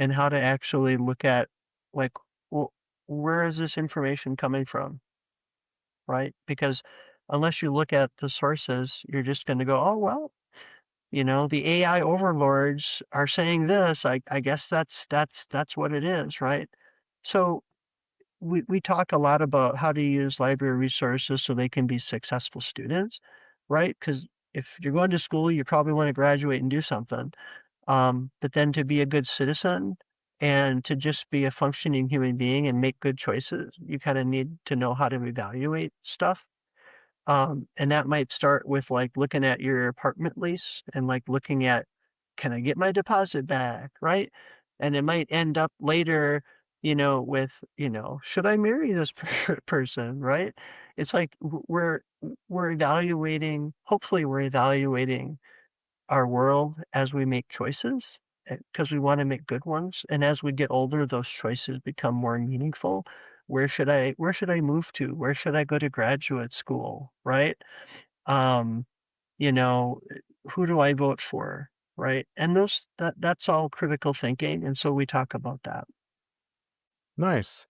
and how to actually look at, like, well, where is this information coming from, right? Because unless you look at the sources, you're just going to go, oh, well, the AI overlords are saying this. I guess that's what it is, right? So we talk a lot about how to use library resources so they can be successful students, right? Because if you're going to school, you probably want to graduate and do something. But then to be a good citizen and to just be a functioning human being and make good choices, you kind of need to know how to evaluate stuff. And that might start with like looking at your apartment lease and like looking at, can I get my deposit back? Right. And it might end up later, with, should I marry this person? Right. It's like we're evaluating, hopefully we're evaluating our world as we make choices because we want to make good ones. And as we get older, those choices become more meaningful. Where should I move to? Where should I go to graduate school? Right. Um, you know, who do I vote for? Right. And that's all critical thinking. And so we talk about that. Nice.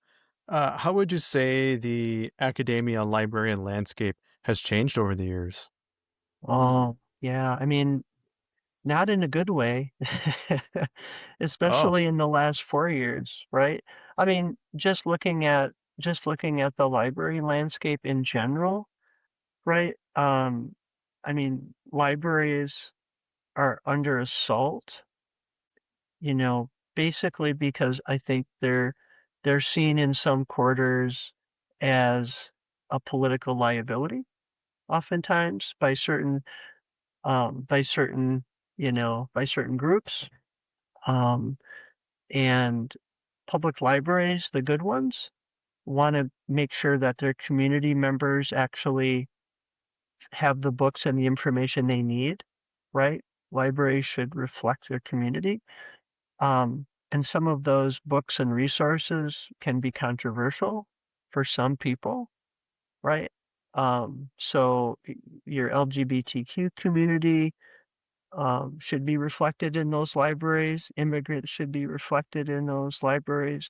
How would you say the academia librarian landscape has changed over the years? Oh, yeah. I mean, not in a good way, Oh, especially in the last 4 years, right? I mean, just looking at the library landscape in general, right? I mean, libraries are under assault, basically because I think they're seen in some quarters as a political liability, oftentimes by certain groups. Um, and public libraries, the good ones, want to make sure that their community members actually have the books and the information they need, right? Libraries should reflect their community. And some of those books and resources can be controversial for some people, right? So your LGBTQ community should be reflected in those libraries. Immigrants should be reflected in those libraries.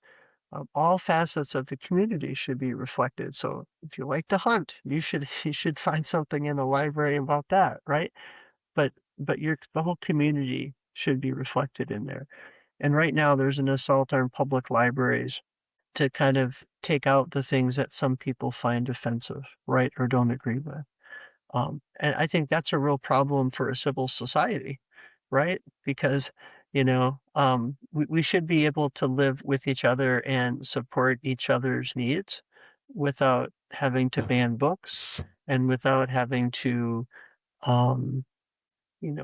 All facets of the community should be reflected. So if you like to hunt, you should you should find something in the library about that, right? But the whole community should be reflected in there. And right now there's an assault on public libraries to kind of take out the things that some people find offensive, right, or don't agree with. And I think that's a real problem for a civil society, right? Because, we should be able to live with each other and support each other's needs without having to ban books and without having to, um,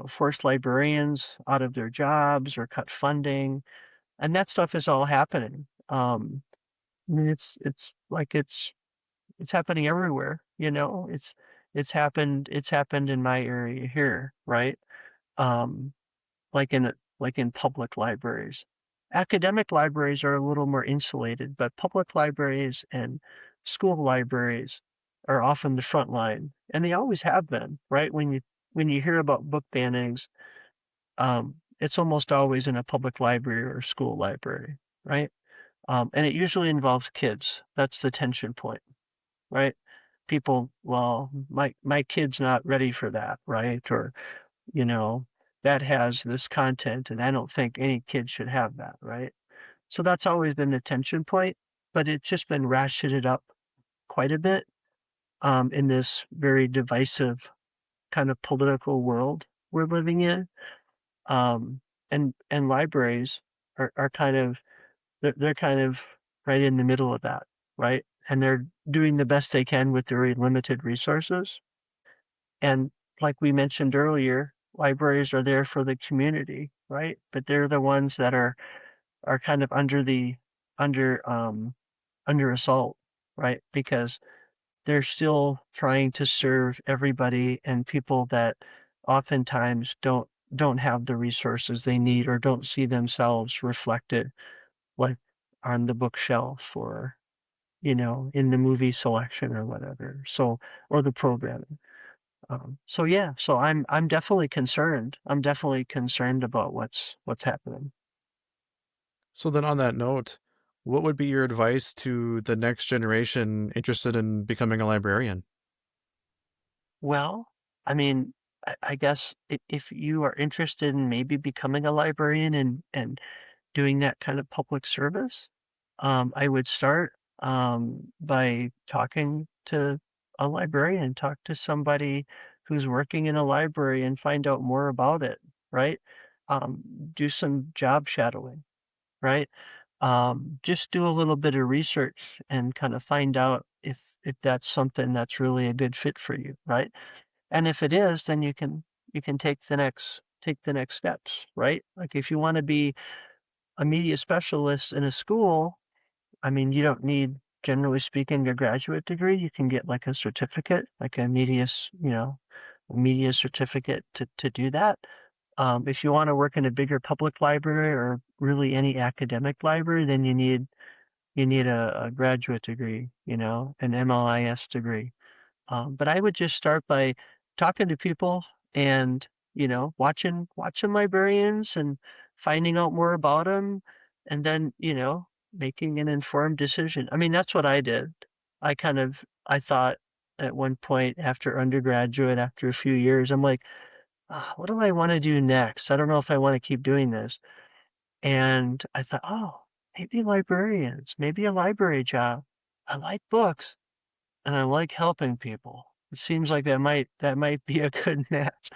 force librarians out of their jobs or cut funding. And that stuff is all happening. I mean, it's happening everywhere, it's happened in my area here, right? Um, like in public libraries. Academic libraries are a little more insulated, but public libraries and school libraries are often the front line, and they always have been, right? When you hear about book bannings, it's almost always in a public library or school library, right? And it usually involves kids. That's the tension point, right? People, well, my kid's not ready for that, right? Or, you know, that has this content and I don't think any kid should have that, right? So that's always been the tension point, but it's just been ratcheted up quite a bit in this very divisive kind of political world we're living in. Um, and libraries are kind of they're kind of right in the middle of that, right? And they're doing the best they can with their limited resources. And like we mentioned earlier, libraries are there for the community, right? But they're the ones that are kind of under under assault, right? Because they're still trying to serve everybody and people that oftentimes don't have the resources they need or don't see themselves reflected like on the bookshelf or in the movie selection or whatever. So or the programming. So yeah, so I'm definitely concerned. I'm definitely concerned about what's happening. So then on that note, what would be your advice to the next generation interested in becoming a librarian? Well, I mean, I guess if you are interested in maybe becoming a librarian and doing that kind of public service, I would start by talking to a librarian, talk to somebody who's working in a library and find out more about it, right? Um, do some job shadowing, right? Just do a little bit of research and kind of find out if that's something that's really a good fit for you, right? And if it is, then you can take the next steps, right? Like if you want to be a media specialist in a school, I mean, you don't need, generally speaking, a graduate degree. You can get like a certificate, like a media certificate to do that. If you want to work in a bigger public library or really any academic library, then you need a graduate degree, an MLIS degree. But I would just start by talking to people and, watching librarians and finding out more about them, and then, making an informed decision. I mean, that's what I did. I thought at one point after undergraduate, after a few years, I'm like, what do I want to do next? I don't know if I want to keep doing this. And I thought, oh, maybe librarians, maybe a library job. I like books and I like helping people. It seems like that might be a good match.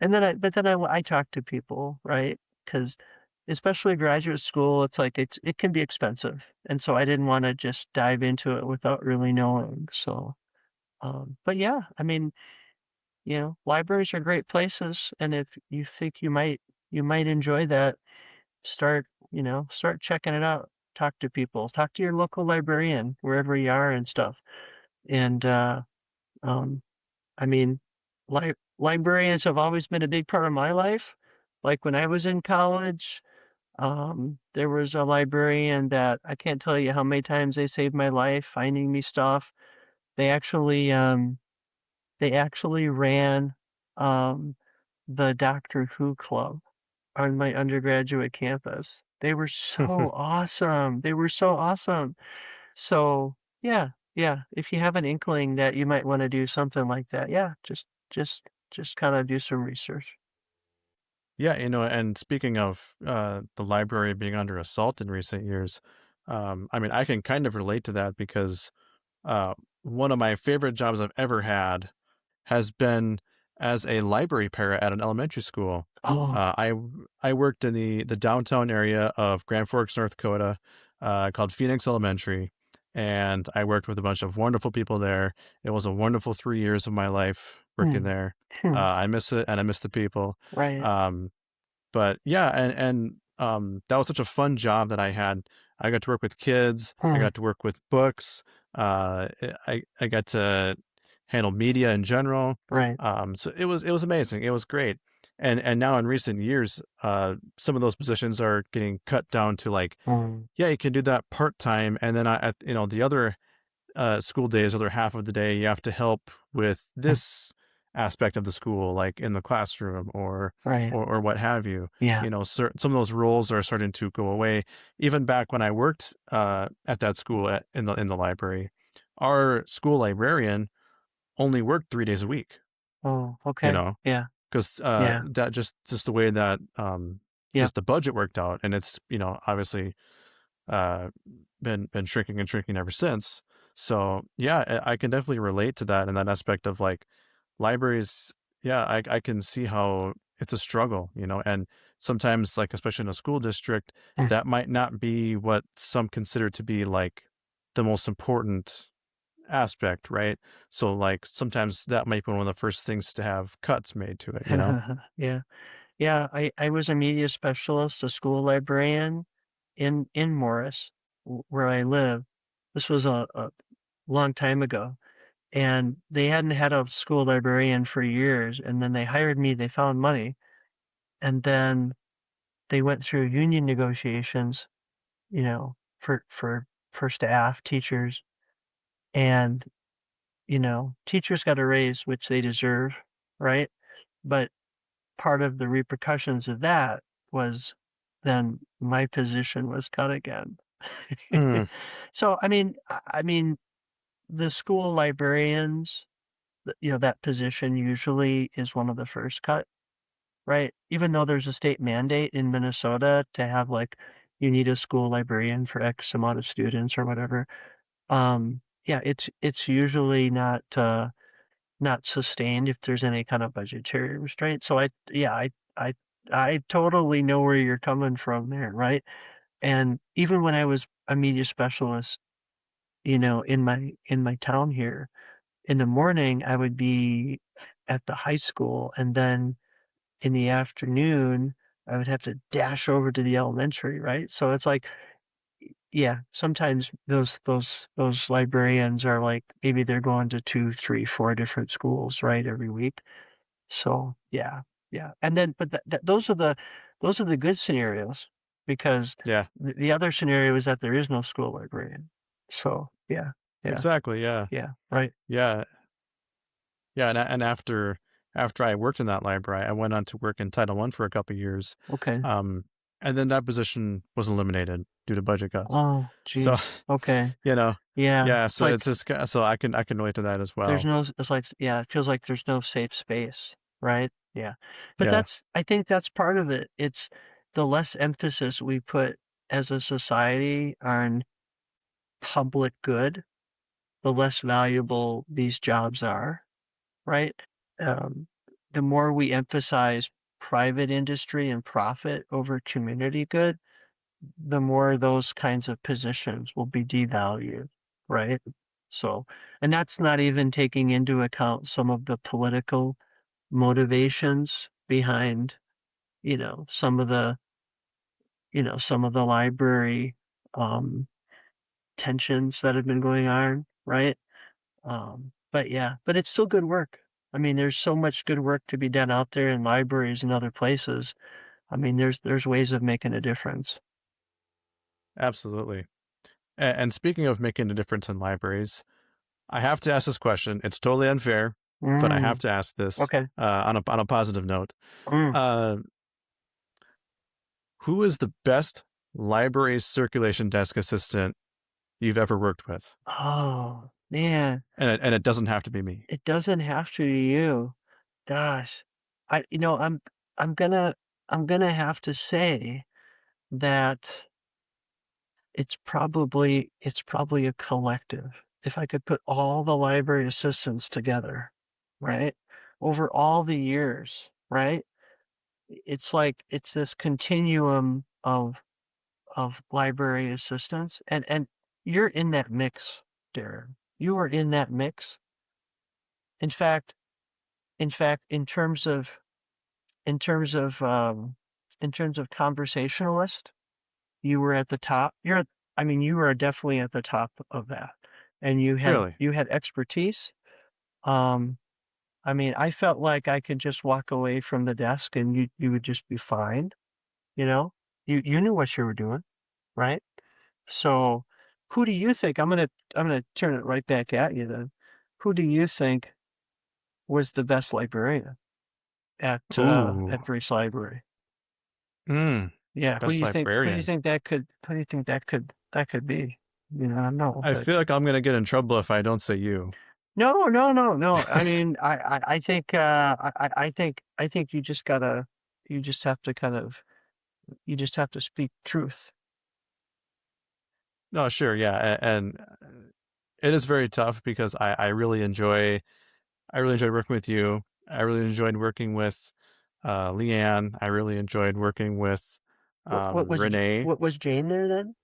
And then I talk to people, right? Because especially graduate school, it's like it can be expensive, and so I didn't want to just dive into it without really knowing. So, but yeah, I mean, libraries are great places, and if you think you might enjoy that, start checking it out. Talk to people. Talk to your local librarian wherever you are and stuff. And um, I mean, librarians have always been a big part of my life. Like when I was in college, there was a librarian that I can't tell you how many times they saved my life finding me stuff. They actually, um, they actually ran, um, the Doctor Who club on my undergraduate campus. They were so awesome. They were so awesome. So, yeah, yeah, if you have an inkling that you might wanna do something like that, yeah, just kinda do some research. Yeah, and speaking of the library being under assault in recent years, I mean, I can kind of relate to that because uh, one of my favorite jobs I've ever had has been as a library para at an elementary school. Oh, I worked in the downtown area of Grand Forks, North Dakota, called Phoenix Elementary, and I worked with a bunch of wonderful people there. It was a wonderful 3 years of my life working hmm, there. hmm, I miss it, and I miss the people. right, Um, but yeah, and that was such a fun job that I had. I got to work with kids. I hmm, got to work with books. I got to handle media in general. right, So it was amazing. It was great. And now in recent years, some of those positions are getting cut down to like, mm, yeah, you can do that part time, and then the other school days, other half of the day, you have to help with mm, this aspect of the school, like in the classroom right, or what have you. yeah, Some of those roles are starting to go away. Even back when I worked at that school in the library, our school librarian only worked 3 days a week. oh, You okay, know, yeah, because yeah, that just the way that yep, just the budget worked out, and it's obviously uh, been shrinking and shrinking ever since. So yeah, I can definitely relate to that in that aspect of like libraries. Yeah, I can see how it's a struggle, and sometimes like especially in a school district, mm, that might not be what some consider to be like the most important aspect, right? So like sometimes that might be one of the first things to have cuts made to it. yeah. Yeah, I was a media specialist, a school librarian in Morris, where I live. This was a long time ago, and they hadn't had a school librarian for years, and then they hired me, they found money, and then they went through union negotiations, for staff, teachers, and, teachers got a raise, which they deserve, right? But part of the repercussions of that was then my position was cut again. Mm, So, I mean, the school librarians, that position usually is one of the first cut, right? Even though there's a state mandate in Minnesota to have like, you need a school librarian for X amount of students or whatever. Yeah, it's usually not sustained if there's any kind of budgetary restraint. So I totally know where you're coming from there, right? And even when I was a media specialist, in my town here, in the morning I would be at the high school, and then in the afternoon I would have to dash over to the elementary, right? So it's like, yeah, sometimes those librarians are like, maybe they're going to 2, 3, 4 different schools, right, every week. So, yeah, yeah, and then but those are the good scenarios, because yeah, the other scenario is that there is no school librarian. So, yeah, yeah, exactly. Yeah, yeah, right, yeah, yeah. And after I worked in that library, I went on to work in Title I for a couple of years, okay. um, and then that position was eliminated due to budget cuts. Oh, So, geez, okay, you know, yeah, yeah. it's So it's like just so I can relate to that as there's well. no it's like, yeah, it feels like there's no safe space, right? Yeah, but Yeah, I think that's part of it. It's the less emphasis we put as a society on public good, the less valuable these jobs are, right? Um, the more we emphasize private industry and profit over community good, the more those kinds of positions will be devalued, right? So, and that's not even taking into account some of the political motivations behind, some of the library um, tensions that have been going on, right? But yeah, but it's still good work. I mean, there's so much good work to be done out there in libraries and other places. I mean, there's ways of making a difference. absolutely. And speaking of making a difference in libraries, I have to ask this question. It's totally unfair, but I have Mm, to ask this okay. on a positive note. Mm. Uh, who is the best library circulation desk assistant you've ever worked with? Oh, man, And it doesn't have to be me. it doesn't have to be you. Gosh, I, you know, I'm gonna, I'm gonna have to say that it's probably a collective. If I could put all the library assistants together, right, over all the years, right? It's like it's this continuum of library assistants, and you're in that mix, Darren. You are in that mix. In fact, in terms of in terms of in terms of conversationalist, you were at the top. I mean, you were definitely at the top of that, and you had Really? you had expertise. Um, I mean, I felt like I could just walk away from the desk and you would just be fine. You know, you knew what you were doing, right? So, who do you think? I'm gonna turn it right back at you then. Who do you think was the best librarian Ooh. at Brace Library? Mm. Yeah, who do Best you think? Who do you librarian. think that could? Who do you think that could be? I don't know, I but feel like I'm gonna get in trouble if I don't say you. no, no, no, no. I mean, I think I think you just have to you just have to speak truth. No, sure, yeah, and it is very tough because I really enjoyed working with you. I really enjoyed working with Leanne. I really enjoyed working with Renee. What was Jane there then?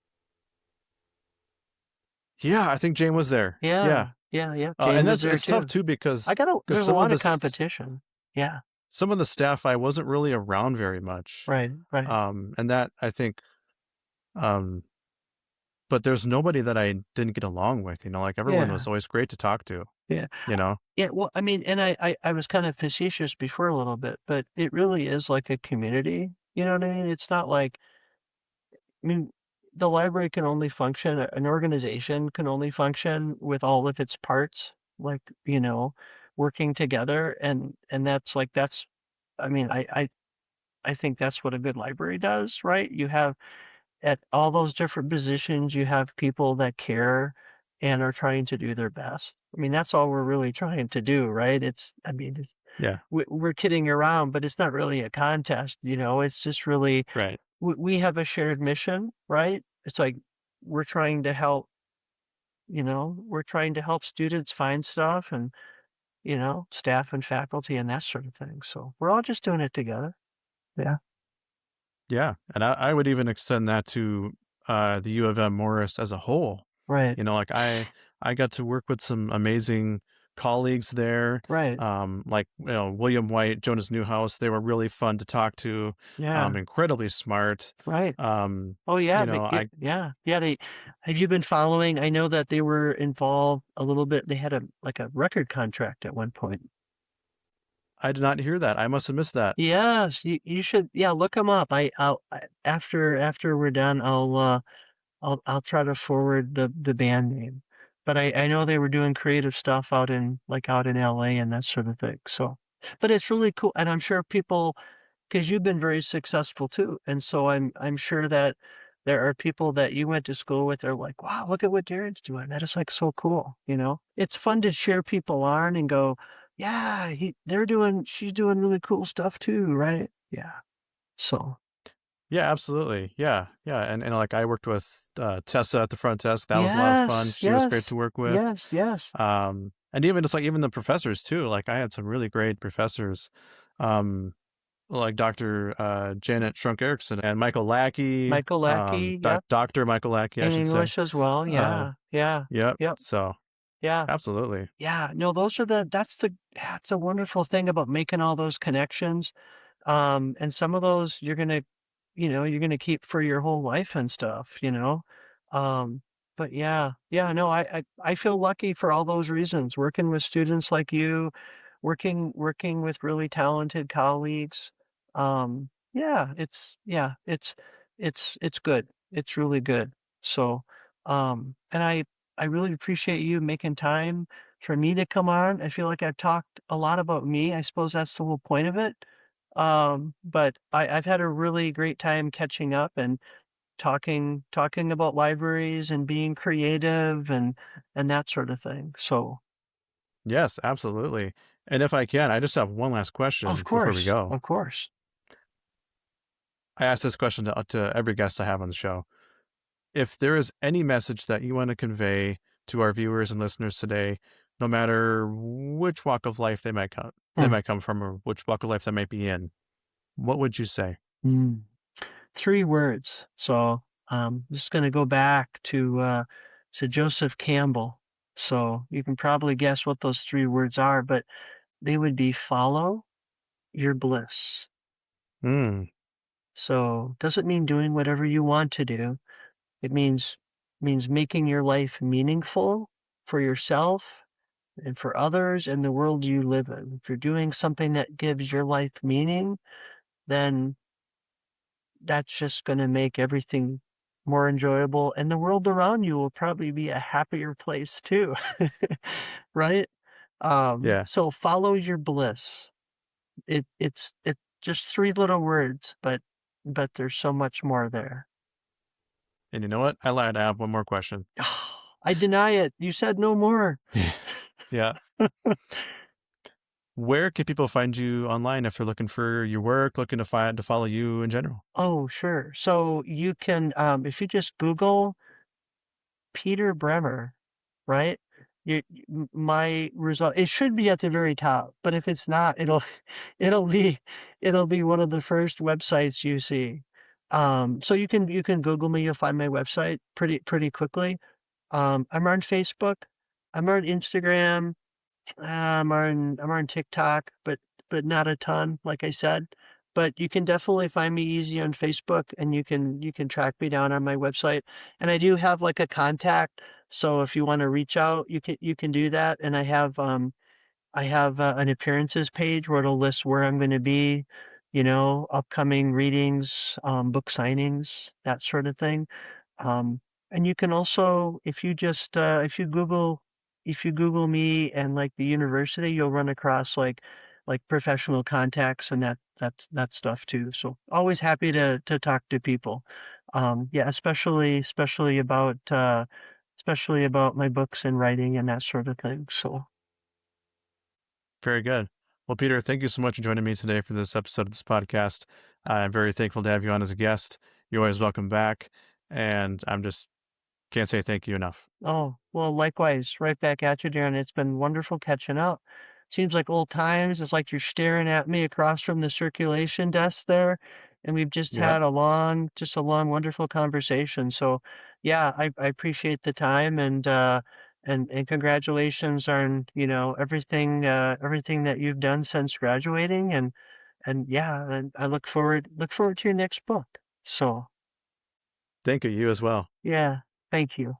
Yeah, I think Jane was there. Yeah, Yeah, yeah, yeah. Jane and was that's there it's tough too. too because There's a some of lot the of competition. Yeah, some of the staff I wasn't really around very much, right, right. and that I think, um, but there's nobody that I didn't get along with. Like everyone Yeah, was always great to talk to. yeah. You know, Yeah, well, I mean, and I was kind of facetious before a little bit, but it really is like a community. You know what I mean? It's not like, I mean, the library can only function, an organization can only function with all of its parts, like, working together. And that's like, I mean, I think that's what a good library does, right? You have at all those different positions, you have people that care and are trying to do their best. I mean, that's all we're really trying to do, right? Yeah. We're kidding around, but it's not really a contest, it's just really, Right. we have a shared mission, right? It's like we're trying to help, we're trying to help students find stuff and, staff and faculty and that sort of thing. So we're all just doing it together. Yeah. Yeah. And I would even extend that to the U of M Morris as a whole. Right. Like I got to work with some amazing colleagues there. Right. Like William White, Jonas Newhouse, they were really fun to talk to. Yeah. Incredibly smart. Right. Um, Oh yeah, I yeah. They have you been following? I know that they were involved a little bit. They had a record contract at one point. I did not hear that. I must have missed that. Yes, you should. Yeah, look them up. After we're done, I'll try to forward the band name. But I know they were doing creative stuff out in LA and that sort of thing. So, but it's really cool, and I'm sure people, because you've been very successful too, and so I'm sure that there are people that you went to school with. They're like, wow, look at what Darren's doing. That is like so cool. It's fun to cheer people on and go, yeah, she's doing really cool stuff too, right? Yeah. So Yeah, absolutely. Yeah, yeah. And like I worked with Tessa at the front desk. That was a lot of fun. yes, She was great to yes, work with. yes, yes. And even just like even the professors too. Like I had some really great professors. Um, like Dr. Janet Shrunk Erickson and Michael Lackey, Michael Lackey, yep. Dr. Michael Lackey, I In should say. English as well. Uh, Yeah, yeah, yep. yep, So yeah. absolutely. Yeah, no, that's the wonderful thing about making all those connections. And some of those you're gonna keep for your whole life and stuff. Um, but yeah, no, I feel lucky for all those reasons, working with students like you, working with really talented colleagues. It's good. It's really good. So, and I really appreciate you making time for me to come on. I feel like I've talked a lot about me. I suppose that's the whole point of it. But I've had a really great time catching up and talking about libraries and being creative and that sort of thing. So, Yes, absolutely. And if I can, I just have one last question before we go. of course. I ask this question to every guest I have on the show. If there is any message that you want to convey to our viewers and listeners today, no matter which walk of life they Hmm. might come from, or which walk of life they might be in, what would you say? Mm. 3 words. So, just gonna go back to Joseph Campbell. So you can probably guess what those 3 words are, but they would be follow your bliss. Mm, So doesn't mean doing whatever you want to do. It means making your life meaningful for yourself and for others and the world you live in. If you're doing something that gives your life meaning, then that's just going to make everything more enjoyable, and the world around you will probably be a happier place too. Right? yeah. So follow your bliss. It's just 3 little words, but there's so much more there. And you know what? I lied. I have one more question. I deny it. You said no more. Yeah. Where can people find you online if they're looking for your work, looking to follow you in general? Oh, sure. So you can, if you just Google Peter Bremer, right? My result, it should be at the very top, but if it's not, it'll be, it'll be one of the first websites you see. So you can Google me, you'll find my website pretty quickly. I'm on Facebook, I'm on Instagram, I'm on TikTok, but not a ton, like I said. But you can definitely find me easy on Facebook, and you can track me down on my website. And I do have like a contact, so if you want to reach out, you can do that. And I have an appearances page where it'll list where I'm going to be, upcoming readings, book signings, that sort of thing. Um, and you can also, if you Google me and like the university, you'll run across like like professional contacts and that stuff too. So always happy to talk to people. Yeah, especially about my books and writing and that sort of thing. So Very good. Well, Peter, thank you so much for joining me today for this episode of this podcast. I'm very thankful to have you on as a guest. You're always welcome back. And I'm just can't say thank you enough. oh, well, likewise, right back at you, Darren. It's been wonderful catching up. Seems like old times. It's like you're staring at me across from the circulation desk there, and we've just Yep. had just a long, wonderful conversation. So, yeah, I appreciate the time and congratulations on, everything that you've done since graduating and yeah, and I look forward to your next book. So, Thank you. You as well. yeah, thank you.